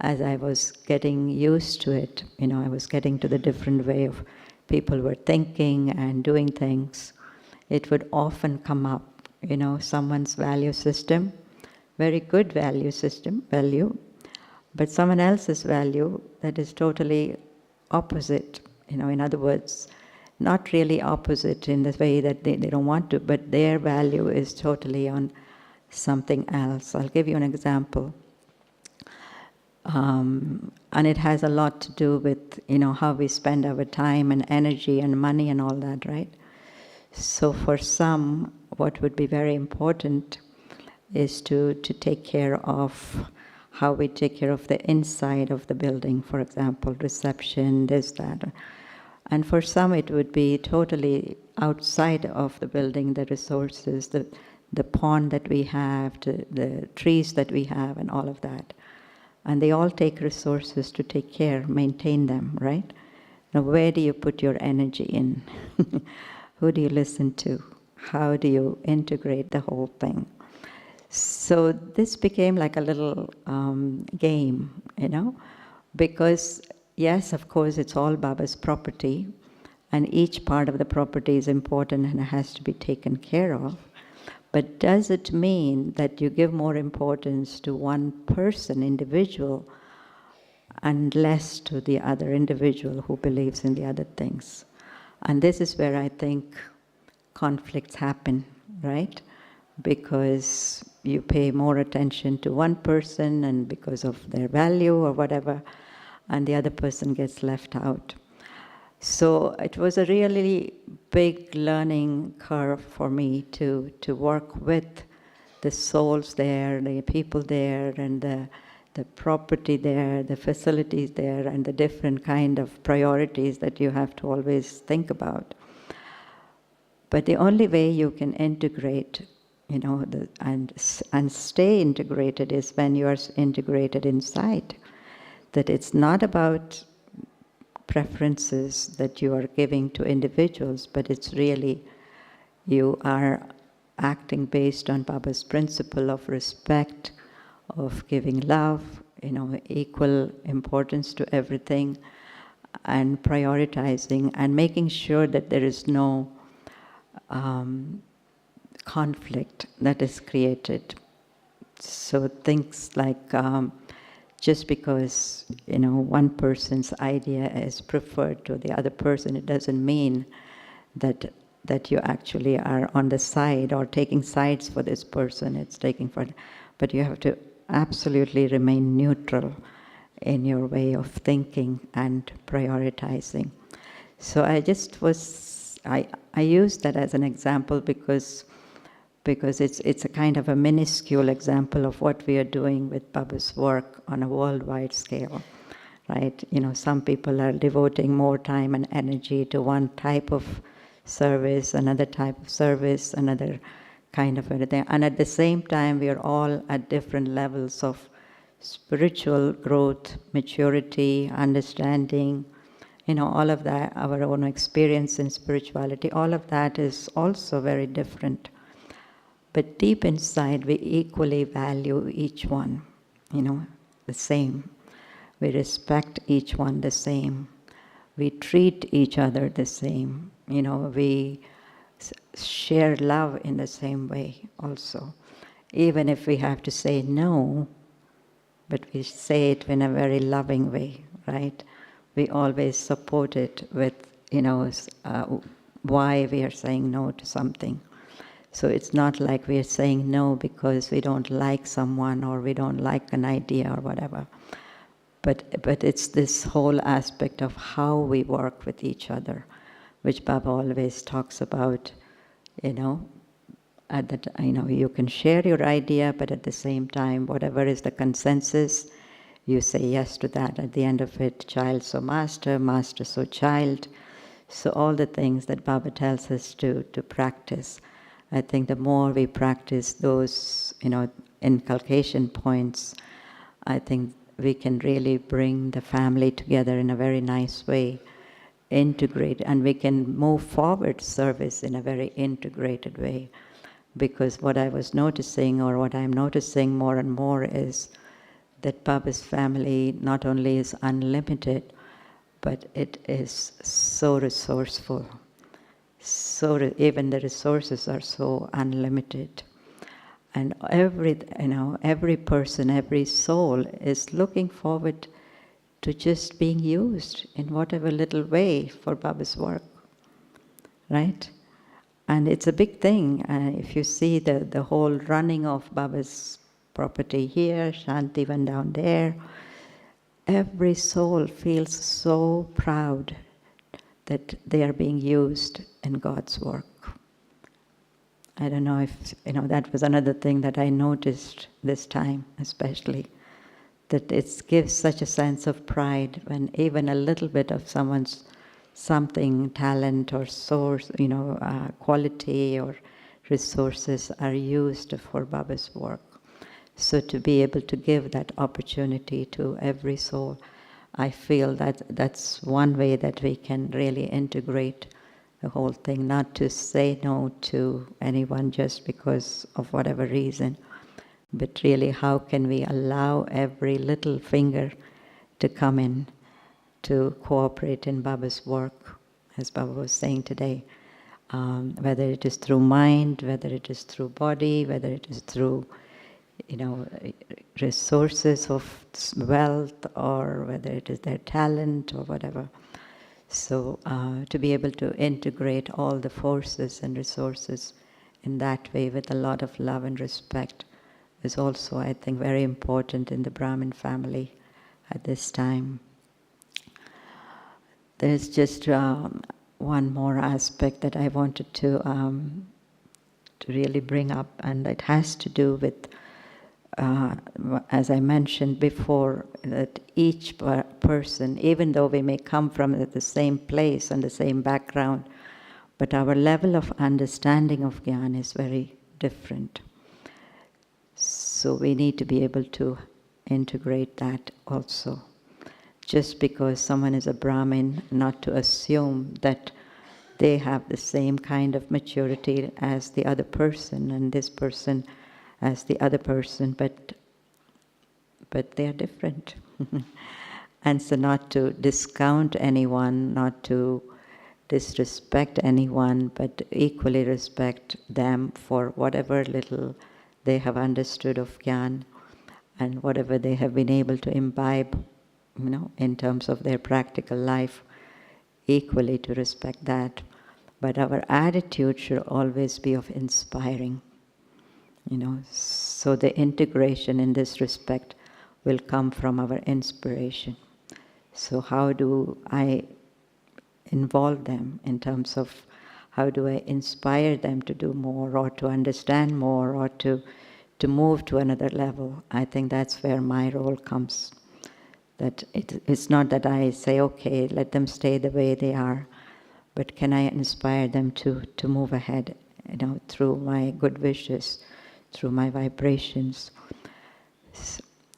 as I was getting used to it, I was getting to the different way of people were thinking and doing things. It would often come up, someone's value system, very good value system, but someone else's value that is totally opposite, in other words, not really opposite in the way that they don't want to, but their value is totally on something else. I'll give you an example. And it has a lot to do with, how we spend our time and energy and money and all that, right? So for some, what would be very important is to take care of how we take care of the inside of the building, for example, reception, this, that. And for some, it would be totally outside of the building, the resources, the pond that we have, the trees that we have, and all of that. And they all take resources to take care, maintain them, right? Now, where do you put your energy in? Who do you listen to? How do you integrate the whole thing? So this became like a little game, because yes, of course, it's all Baba's property, and each part of the property is important and has to be taken care of. But does it mean that you give more importance to one person, individual, and less to the other individual who believes in the other things? And this is where I think conflicts happen, right? Because you pay more attention to one person and because of their value or whatever, and the other person gets left out. So it was a really big learning curve for me to work with the souls there, the people there, and the property there, the facilities there, and the different kind of priorities that you have to always think about. But the only way you can integrate, and stay integrated is when you are integrated inside. That it's not about preferences that you are giving to individuals, but it's really you are acting based on Baba's principle of respect, of giving love, equal importance to everything, and prioritizing and making sure that there is no conflict that is created. So things like just because one person's idea is preferred to the other person, it doesn't mean that you actually are on the side or taking sides for this person. It's taking for, but you have to absolutely remain neutral in your way of thinking and prioritizing. So I used that as an example because it's a kind of a minuscule example of what we are doing with Baba's work on a worldwide scale, right? Some people are devoting more time and energy to one type of service, another type of service, another kind of everything. And at the same time, we are all at different levels of spiritual growth, maturity, understanding, all of that, our own experience in spirituality, all of that is also very different. But deep inside, we equally value each one, the same. We respect each one the same. We treat each other the same. We share love in the same way also. even if we have to say no, but we say it in a very loving way, right? We always support it with, why we are saying no to something. So it's not like we are saying no because we don't like someone or we don't like an idea or whatever. But it's this whole aspect of how we work with each other, which Baba always talks about, at that, you can share your idea, but at the same time, whatever is the consensus, you say yes to that. At the end of it, child so master, master so child. So all the things that Baba tells us to practice, I think the more we practice those, inculcation points, I think we can really bring the family together in a very nice way, integrate, and we can move forward service in a very integrated way. Because what I was noticing, or what I'm noticing more and more, is that Baba's family not only is unlimited, but it is so resourceful. So even the resources are so unlimited. And every person, every soul is looking forward to just being used in whatever little way for Baba's work, right? And it's a big thing. If you see the whole running of Baba's property here, Shantivan down there, every soul feels so proud that they are being used in God's work. I don't know if, that was another thing that I noticed this time especially, that it gives such a sense of pride when even a little bit of someone's something, talent or source, quality or resources are used for Baba's work. So to be able to give that opportunity to every soul, I feel that that's one way that we can really integrate the whole thing, not to say no to anyone just because of whatever reason, but really how can we allow every little finger to come in to cooperate in Baba's work, as Baba was saying today, whether it is through mind, whether it is through body, whether it is through resources of wealth, or whether it is their talent or whatever. So to be able to integrate all the forces and resources in that way with a lot of love and respect is also, I think, very important in the Brahmin family at this time. There's just one more aspect that I wanted to really bring up, and it has to do with, as I mentioned before, that each person, even though we may come from the same place and the same background, but our level of understanding of Gyan is very different. So we need to be able to integrate that also. Just because someone is a Brahmin, not to assume that they have the same kind of maturity as the other person, and this person as the other person, but they are different. And so not to discount anyone, not to disrespect anyone, but equally respect them for whatever little they have understood of Gyan and whatever they have been able to imbibe, in terms of their practical life, equally to respect that. But our attitude should always be of inspiring. So the integration in this respect will come from our inspiration. So how do I involve them in terms of how do I inspire them to do more or to understand more or to move to another level? I think that's where my role comes. That it's not that I say, okay, let them stay the way they are, but can I inspire them to move ahead, through my good wishes, through my vibrations.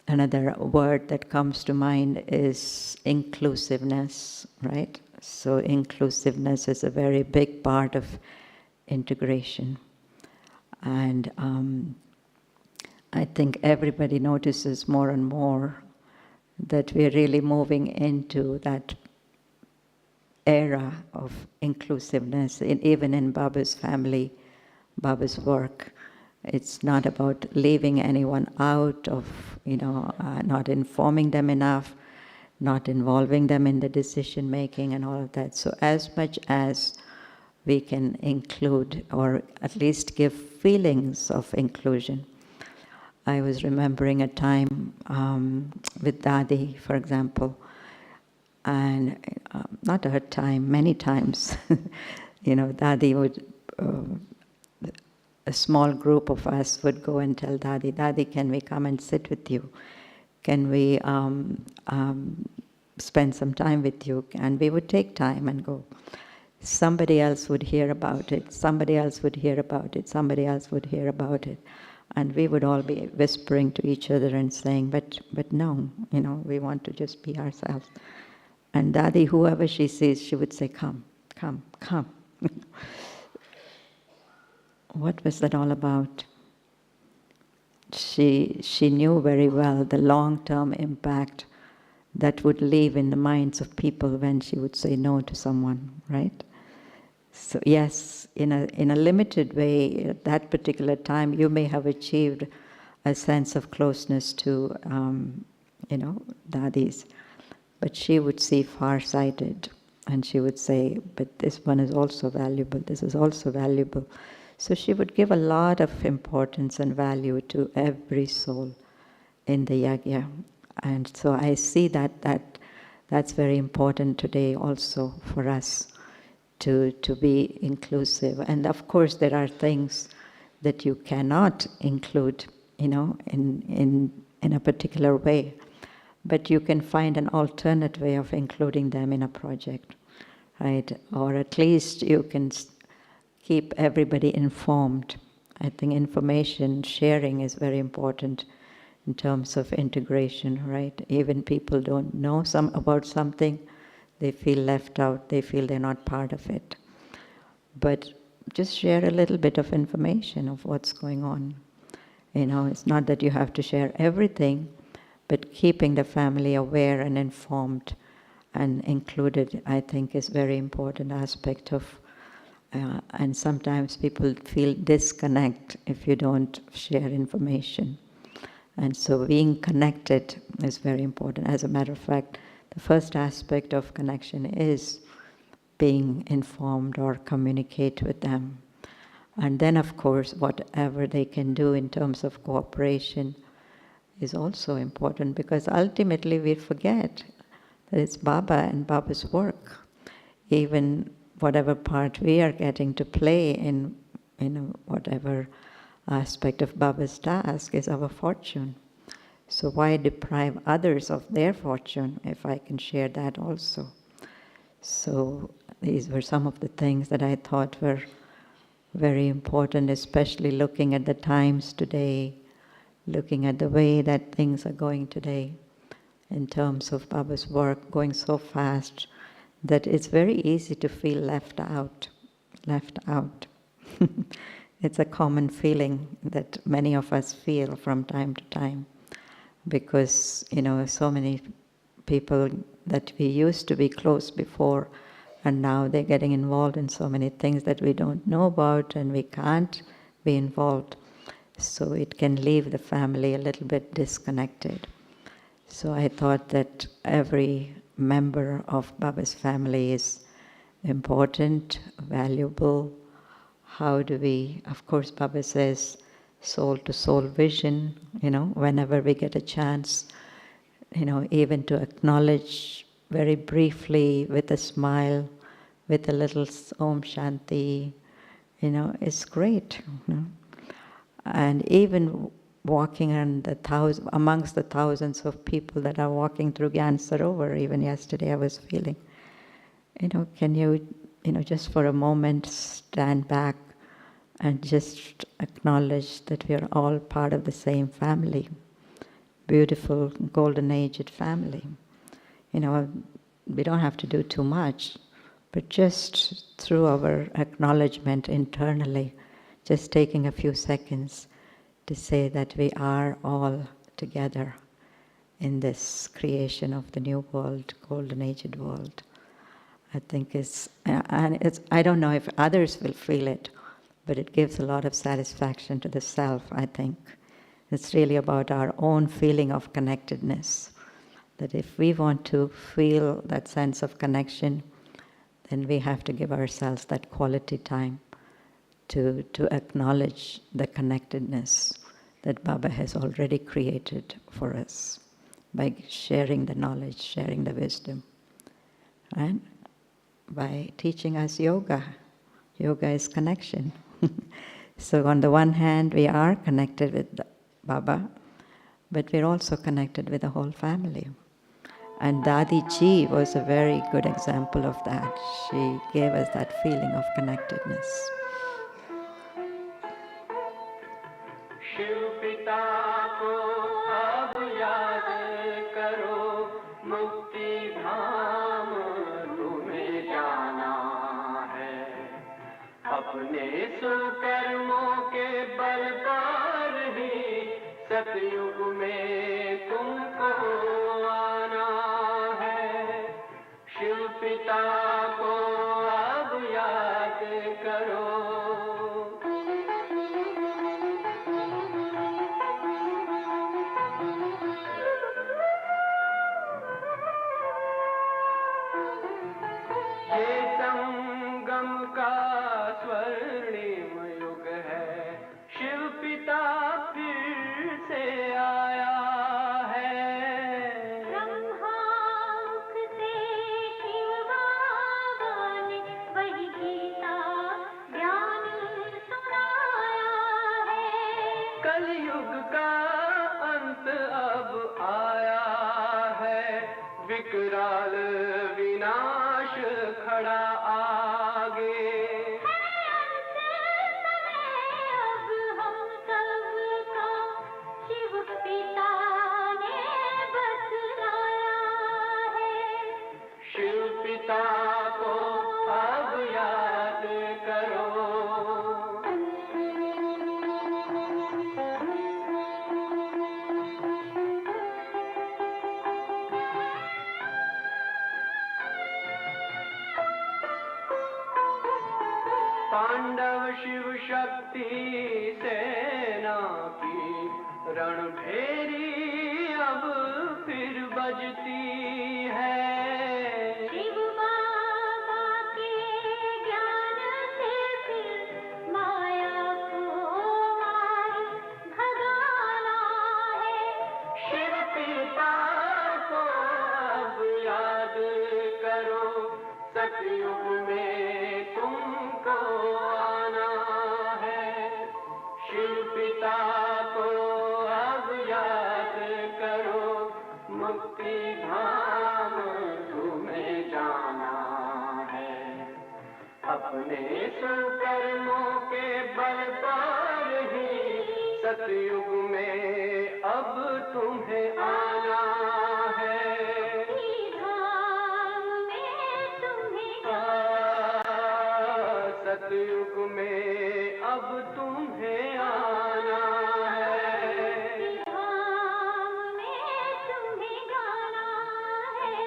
Another word that comes to mind is inclusiveness, right? So inclusiveness is a very big part of integration. And I think everybody notices more and more that we're really moving into that era of inclusiveness, even in Baba's family, Baba's work. It's not about leaving anyone out of, not informing them enough, not involving them in the decision making and all of that. So as much as we can include, or at least give feelings of inclusion. I was remembering a time with Dadi, for example, and not a time, many times, Dadi would, a small group of us would go and tell Dadi, Dadi, can we come and sit with you? Can we spend some time with you? And we would take time and go. Somebody else would hear about it, somebody else would hear about it, somebody else would hear about it. And we would all be whispering to each other and saying, but no, we want to just be ourselves. And Dadi, whoever she sees, she would say, come, come, come. What was that all about? She knew very well the long-term impact that would leave in the minds of people when she would say no to someone, right? So yes, in a limited way, at that particular time, you may have achieved a sense of closeness to, Dadi's, but she would see far-sighted, and she would say, but this one is also valuable, this is also valuable. So she would give a lot of importance and value to every soul in the yajna. And so I see that's very important today also for us to be inclusive. And of course there are things that you cannot include, in a particular way. But you can find an alternate way of including them in a project, right? Or at least you can keep everybody informed. I think information sharing is very important in terms of integration, right? Even people don't know about something, they feel left out, they feel they're not part of it. But just share a little bit of information of what's going on. It's not that you have to share everything, but keeping the family aware and informed and included, I think, is a very important aspect of. And sometimes people feel disconnect if you don't share information. And so being connected is very important. As a matter of fact, the first aspect of connection is being informed or communicate with them. And then, of course, whatever they can do in terms of cooperation is also important, because ultimately we forget that it's Baba and Baba's work. Even whatever part we are getting to play in whatever aspect of Baba's task is our fortune. So why deprive others of their fortune if I can share that also? So these were some of the things that I thought were very important, especially looking at the times today, looking at the way that things are going today in terms of Baba's work going so fast that it's very easy to feel left out. It's a common feeling that many of us feel from time to time, because so many people that we used to be close before, and now they're getting involved in so many things that we don't know about and we can't be involved. So it can leave the family a little bit disconnected. So I thought that every member of Baba's family is important, valuable. How do we, of course Baba says, soul-to-soul vision, whenever we get a chance, even to acknowledge very briefly with a smile, with a little Om Shanti, it's great. And even walking amongst the thousands of people that are walking through GyanSarovar, even yesterday I was feeling, can you, just for a moment stand back and just acknowledge that we are all part of the same family, beautiful golden-aged family. We don't have to do too much, but just through our acknowledgement internally, just taking a few seconds to say that we are all together in this creation of the new world, golden-aged world. I think I don't know if others will feel it, but it gives a lot of satisfaction to the self, I think. It's really about our own feeling of connectedness. That if we want to feel that sense of connection, then we have to give ourselves that quality time to acknowledge the connectedness that Baba has already created for us by sharing the knowledge, sharing the wisdom, and by teaching us yoga. Yoga is connection. So on the one hand, we are connected with Baba, but we're also connected with the whole family. And Dadi Ji was a very good example of that. She gave us that feeling of connectedness. Shiv पिता को अब याद करो, मुक्ति धाम तुम्हें जाना है। अपने सुकर्मों के बल पर ही सतयुग में तुमको आना है। शिव पिता को अब याद करो। ये संगम का स्वर्णिम युग है, शिव पिता फिर से आया है। ब्रह्मामुख से शिव बाबा ने वही गीता ज्ञान सुनाया है। कलयुग का अंत अब आया है, विकराल विनाश खड़ा आगे। अब हम सबका शिव पिता ने बतलाया है। शिव पिता को अब याद करो। पांडव शिव शक्ति सेना की रणभेरी अब फिर बजती है। शिव बाबा के ज्ञान से फिर माया को मार भगाना है। शिव पिता को अब याद करो, सतयुग में तुमको आना है। शिव पिता को अब याद करो, मुक्ति धाम तुम्हें जाना है। अपने सुकर्मों के बल पर ही सतयुग में अब तुम्हें आना है। धाम में तुम्हें सतयुग में अब तुम्हें आना है। धाम में तुम्हें गाना है।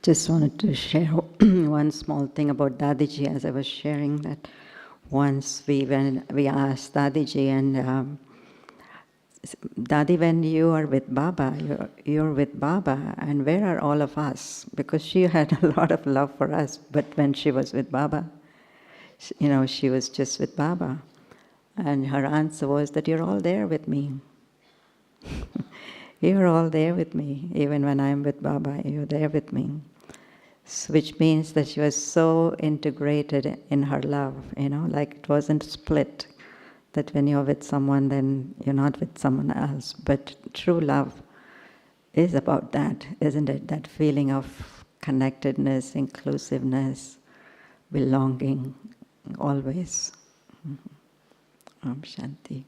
Just wanted to share one small thing about Dadiji. As I was sharing that once we asked Dadiji, and Dadi, when you are with Baba, you're with Baba, and where are all of us? Because she had a lot of love for us, but when she was with Baba, she was just with Baba. And her answer was that you're all there with me. You're all there with me. Even when I'm with Baba, you're there with me. Which means that she was so integrated in her love, like it wasn't split. That when you're with someone, then you're not with someone else. But true love is about that, isn't it? That feeling of connectedness, inclusiveness, belonging, always. Om Shanti.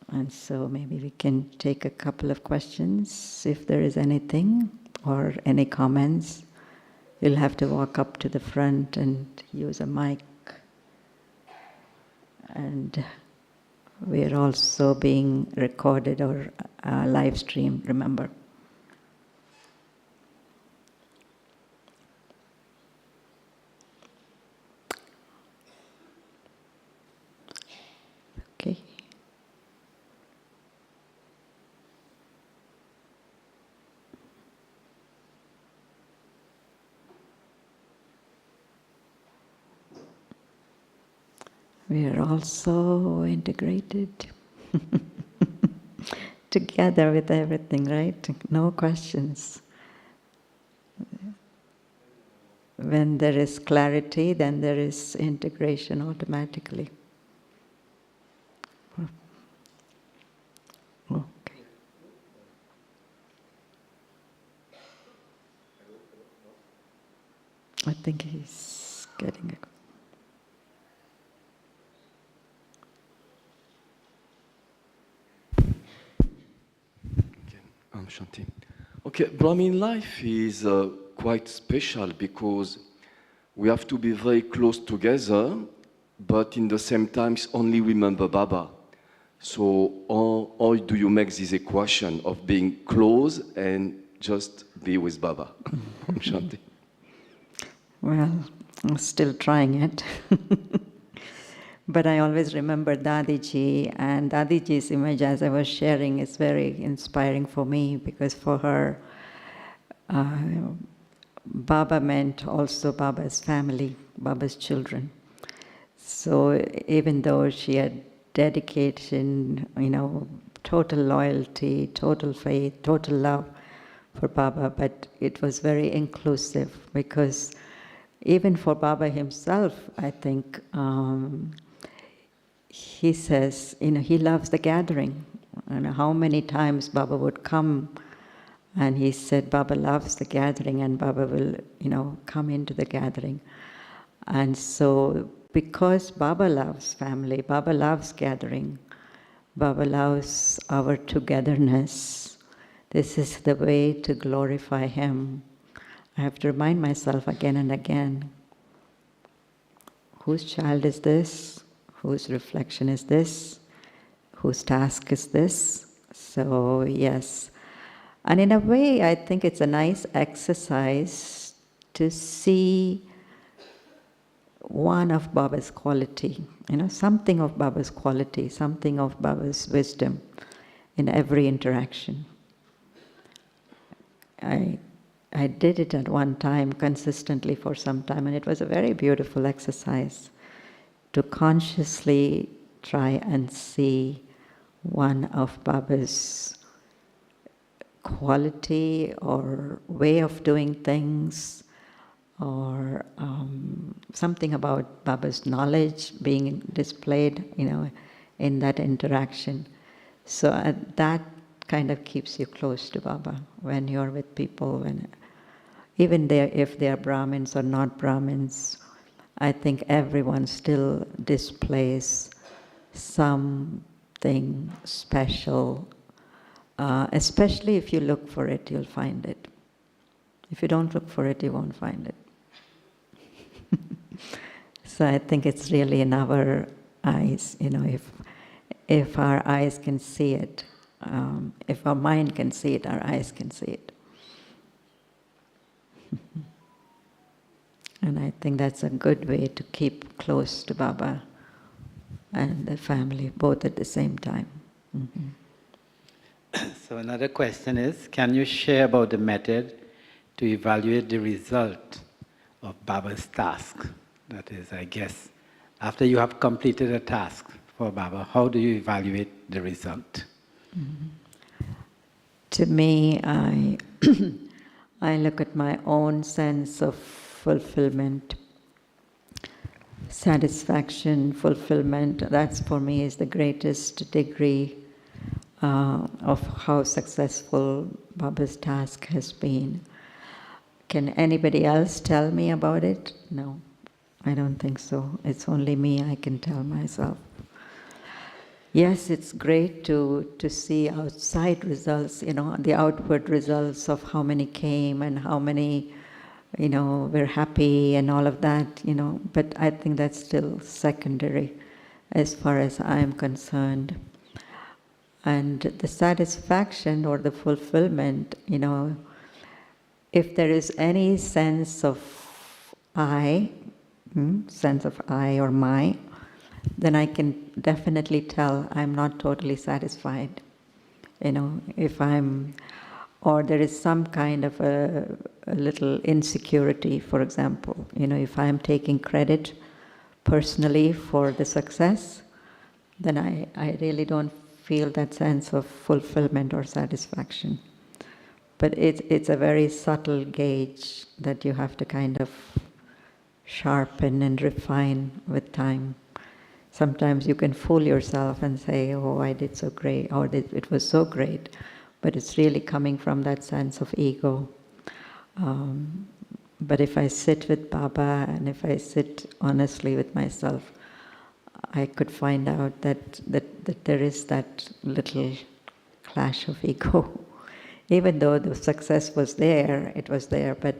And so maybe we can take a couple of questions, if there is anything, or any comments. You'll have to walk up to the front and use a mic. And We are also being recorded or live streamed, remember. Okay. We are also integrated together with everything, right? No questions. When there is clarity, then there is integration automatically. Okay. I think he's getting it. Shanti. Okay, Brahmin life is quite special because we have to be very close together, but in the same time only remember Baba. So how do you make this equation of being close and just be with Baba? Shanti. Well, I'm still trying it. But I always remember Dadiji, and Dadiji's image, as I was sharing, is very inspiring for me, because for her, Baba meant also Baba's family, Baba's children. So even though she had dedication, total loyalty, total faith, total love for Baba, but it was very inclusive, because even for Baba himself, I think, he says, he loves the gathering. And how many times Baba would come, and he said Baba loves the gathering, and Baba will, come into the gathering. And so, because Baba loves family, Baba loves gathering, Baba loves our togetherness, this is the way to glorify him. I have to remind myself again and again, whose child is this? Whose reflection is this? Whose task is this? So, yes. And in a way, I think it's a nice exercise to see one of Baba's quality, something of Baba's quality, something of Baba's wisdom in every interaction. I did it at one time consistently for some time, and it was a very beautiful exercise to consciously try and see one of Baba's quality or way of doing things, or something about Baba's knowledge being displayed, in that interaction. So that kind of keeps you close to Baba when you're with people, even if they are Brahmins or not Brahmins. I think everyone still displays something special, especially if you look for it, you'll find it. If you don't look for it, you won't find it. So I think it's really in our eyes, if our eyes can see it, if our mind can see it, our eyes can see it. And I think that's a good way to keep close to Baba and the family, both at the same time. Mm-hmm. So another question is, can you share about the method to evaluate the result of Baba's task? That is, I guess, after you have completed a task for Baba, how do you evaluate the result? Mm-hmm. To me, I look at my own sense of fulfillment, satisfaction, fulfillment. That's for me is the greatest degree of how successful Baba's task has been. Can anybody else tell me about it? No, I don't think so. It's only me I can tell myself. Yes, it's great to see outside results, the outward results of how many came and how many, we're happy and all of that, but I think that's still secondary. as far as I'm concerned. And the satisfaction or the fulfillment, if there is any sense of sense of I or my, then I can definitely tell I'm not totally satisfied. If or there is some kind of a little insecurity, for example. If I'm taking credit personally for the success, then I really don't feel that sense of fulfillment or satisfaction. But it's a very subtle gauge that you have to kind of sharpen and refine with time. Sometimes you can fool yourself and say, oh, I did so great, or it was so great, but it's really coming from that sense of ego. But if I sit with Baba and if I sit honestly with myself, I could find out that there is that little clash of ego. Even though the success was there, it was there, but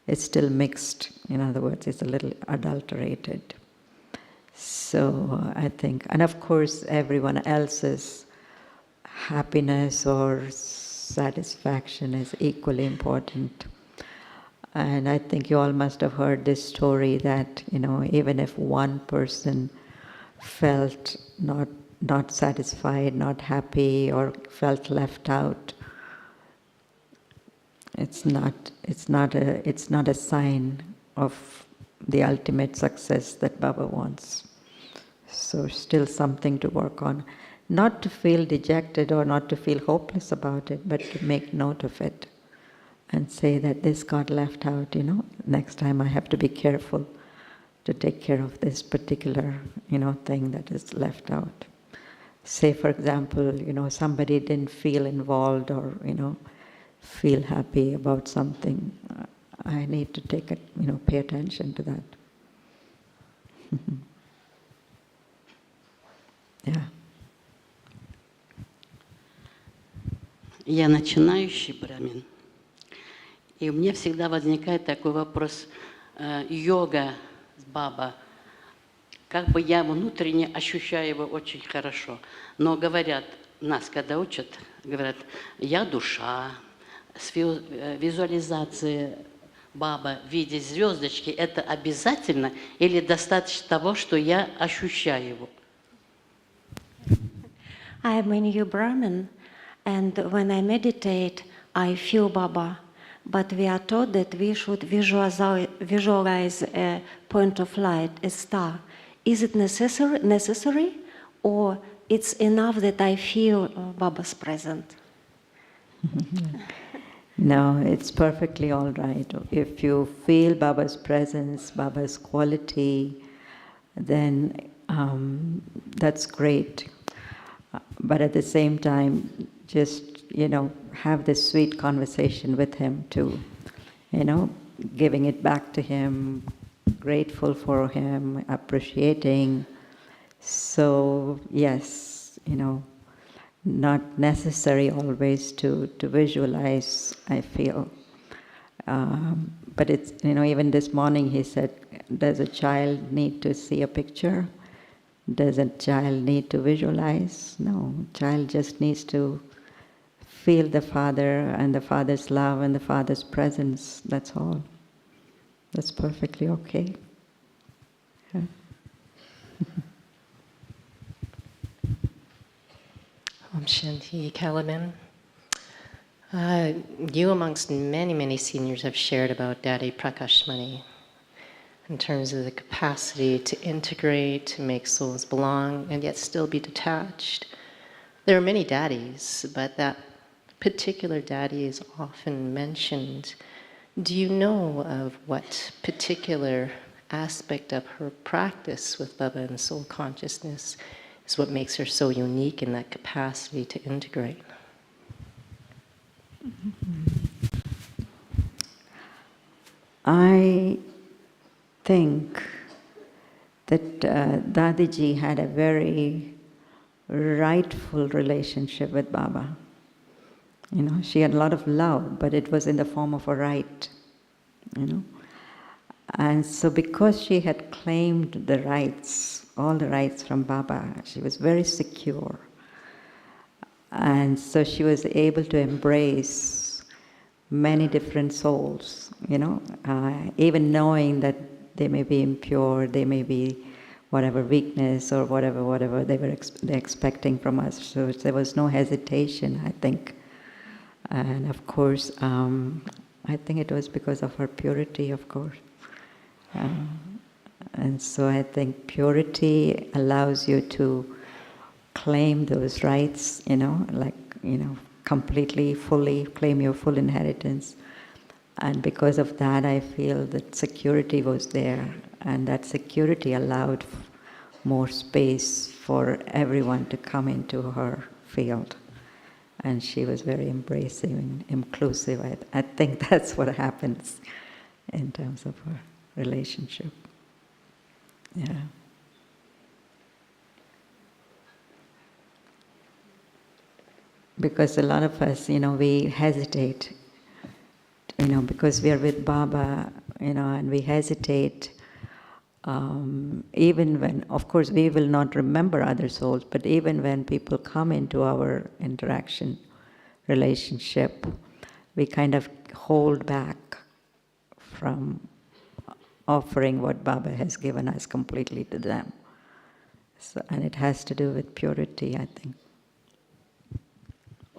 it's still mixed. In other words, it's a little adulterated. So I think, and of course everyone else's happiness or satisfaction is equally important. And I think you all must have heard this story that, even if one person felt not satisfied, not happy, or felt left out, it's not a sign of the ultimate success that Baba wants. So still something to work on. Not to feel dejected or not to feel hopeless about it, but to make note of it and say that this got left out, next time I have to be careful to take care of this particular, thing that is left out. Say, for example, somebody didn't feel involved or, feel happy about something. I need to pay attention to that. Yeah. Я начинающий брамин, и у меня всегда возникает такой вопрос: йога с Баба, как бы я внутренне ощущаю его очень хорошо, но говорят, нас когда учат, говорят, я душа, визуализация Баба в виде звездочки, это обязательно или достаточно того, что я ощущаю его? I am a new Brahmin, and when I meditate, I feel Baba. But we are taught that we should visualize a point of light, a star. Is it necessary, or it's enough that I feel Baba's presence? No, it's perfectly all right. If you feel Baba's presence, Baba's quality, then that's great. But at the same time, just, have this sweet conversation with him too. Giving it back to him, grateful for him, appreciating. So, yes, not necessary always to visualize, I feel. But it's, even this morning he said, does a child need to see a picture? Does a child need to visualize? No, child just needs to feel the Father and the Father's love and the Father's presence, that's all. That's perfectly okay. Yeah. Om Shanti, Caliban. You amongst many, many seniors have shared about Daddy Prakashmani in terms of the capacity to integrate, to make souls belong, and yet still be detached. There are many daddies, but that particular daddy is often mentioned. Do you know of what particular aspect of her practice with Baba and soul consciousness is what makes her so unique in that capacity to integrate? I think that Dadiji had a very rightful relationship with Baba. She had a lot of love, but it was in the form of a right. And so because she had claimed the rights, all the rights from Baba, she was very secure. And so she was able to embrace many different souls, even knowing that they may be impure, they may be whatever weakness or whatever they're expecting from us. So there was no hesitation, I think. And of course, I think it was because of her purity, of course. And so I think purity allows you to claim those rights, completely, fully, claim your full inheritance. And because of that, I feel that security was there, and that security allowed more space for everyone to come into her field. And she was very embracing and inclusive. I think that's what happens in terms of her relationship. Yeah. Because a lot of us, we hesitate, because we are with Baba, and we hesitate, even when, of course, we will not remember other souls, but even when people come into our interaction, relationship, we kind of hold back from offering what Baba has given us completely to them. So, and it has to do with purity, I think.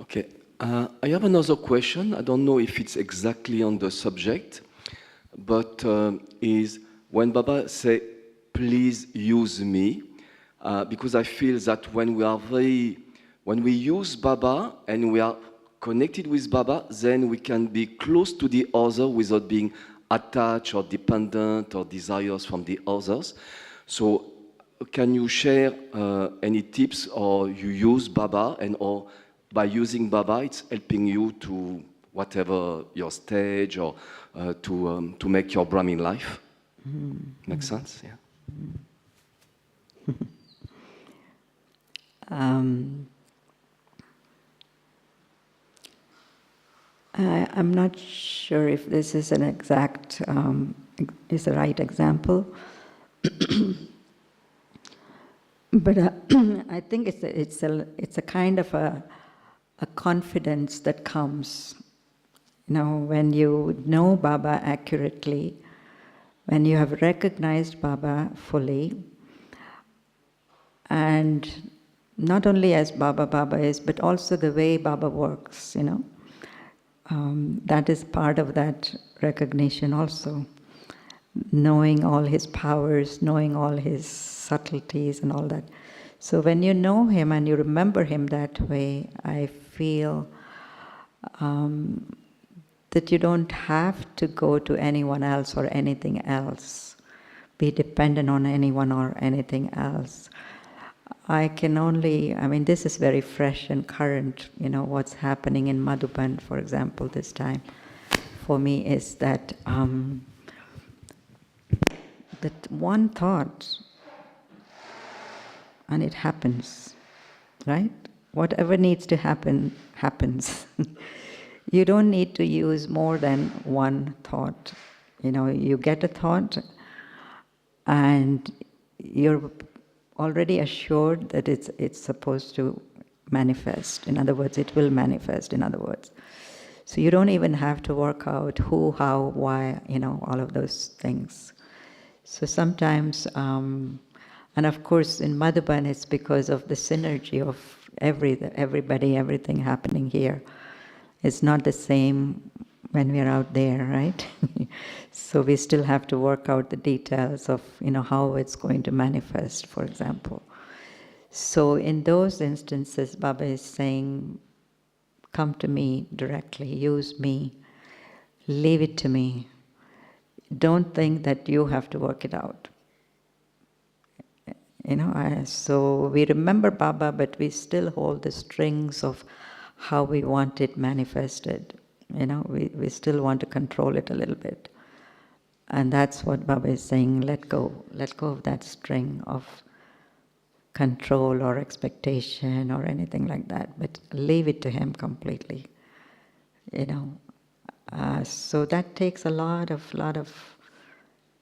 Okay, I have another question. I don't know if it's exactly on the subject, but is when Baba say, "Please use me," because I feel that when we use Baba and we are connected with Baba, then we can be close to the other without being attached or dependent or desires from the others. So, can you share any tips, or you use Baba, or by using Baba, it's helping you to whatever your stage, or to make your Brahmin life? Makes sense? Yeah. I'm not sure if this is an exact, is the right example. But I think it's a kind of a confidence that comes, when you know Baba accurately, when you have recognized Baba fully, and not only as Baba is, but also the way Baba works, that is part of that recognition also. Knowing all his powers, knowing all his subtleties and all that. So when you know him and you remember him that way, I feel that you don't have to go to anyone else or anything else, be dependent on anyone or anything else. This is very fresh and current, what's happening in Madhuban, for example, this time, for me, is that that one thought, and it happens, right? Whatever needs to happen, happens. You don't need to use more than one thought. You get a thought, and you're already assured that it's supposed to manifest. In other words, it will manifest, in other words. So you don't even have to work out who, how, why, all of those things. So sometimes, and of course in Madhuban it's because of the synergy of everybody, everything happening here. It's not the same when we are out there, right? So we still have to work out the details of, how it's going to manifest, for example. So in those instances, Baba is saying, come to me directly, use me, leave it to me. Don't think that you have to work it out. So we remember Baba, but we still hold the strings of how we want it manifested. We still want to control it a little bit. And that's what Baba is saying, let go of that string of control or expectation or anything like that, but leave it to him completely. So that takes a lot of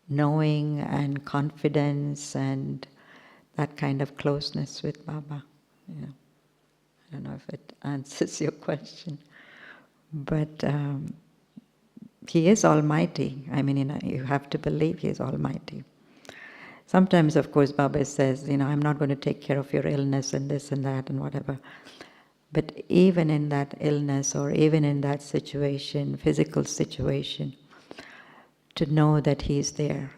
knowing and confidence and that kind of closeness with Baba. You know, I don't know if it answers your question, but He is Almighty. I mean, you have to believe He is Almighty. Sometimes, of course, Baba says, I'm not going to take care of your illness and this and that and whatever. But even in that illness or even in that situation, physical situation, to know that He's there,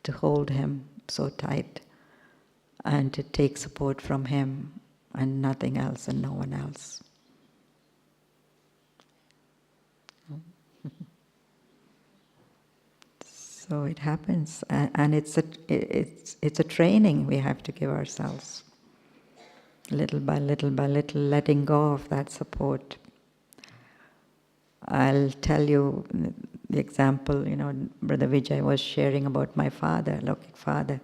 to hold Him so tight and to take support from Him and nothing else and no one else. So it happens, and it's a training we have to give ourselves, little by little, letting go of that support. I'll tell you the example. Brother Vijay was sharing about my father, Lokik father.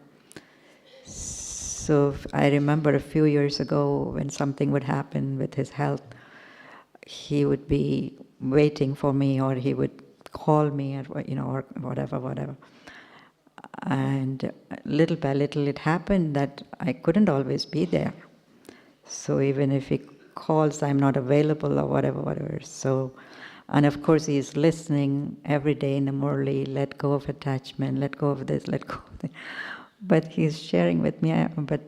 So I remember a few years ago when something would happen with his health, he would be waiting for me, or he would call me, or whatever. And little by little it happened that I couldn't always be there. So even if he calls, I'm not available or whatever. So, and of course he's listening every day in the Murli, let go of attachment, let go of this, let go of that. But he's sharing with me, but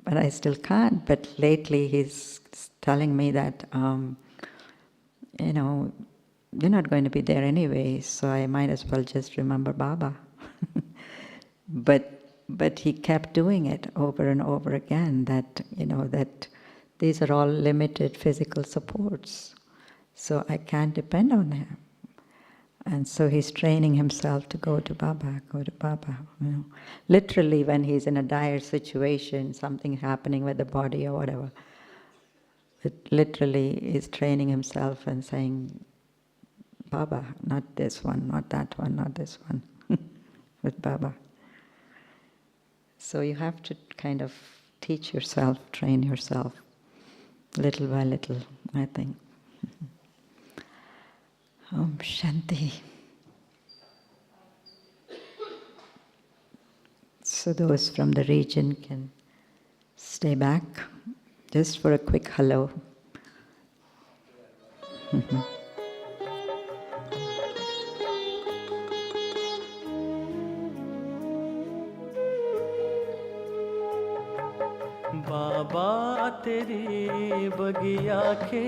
I still can't. But lately he's telling me that, you're not going to be there anyway, so I might as well just remember Baba. But he kept doing it over and over again, that these are all limited physical supports, so I can't depend on him. And so he's training himself to go to Baba. Literally, when he's in a dire situation, something happening with the body or whatever, it literally is training himself and saying, Baba, not this one, not that one, not this one, with Baba. So you have to kind of teach yourself, train yourself, little by little, I think. Om Shanti. So those from the region can stay back, just for a quick hello. बाबा तेरी बगिया के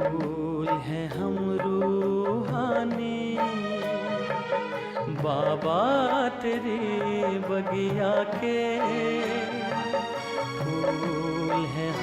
फूल हैं हम रूहानी, बाबा तेरी बगिया के फूल हैं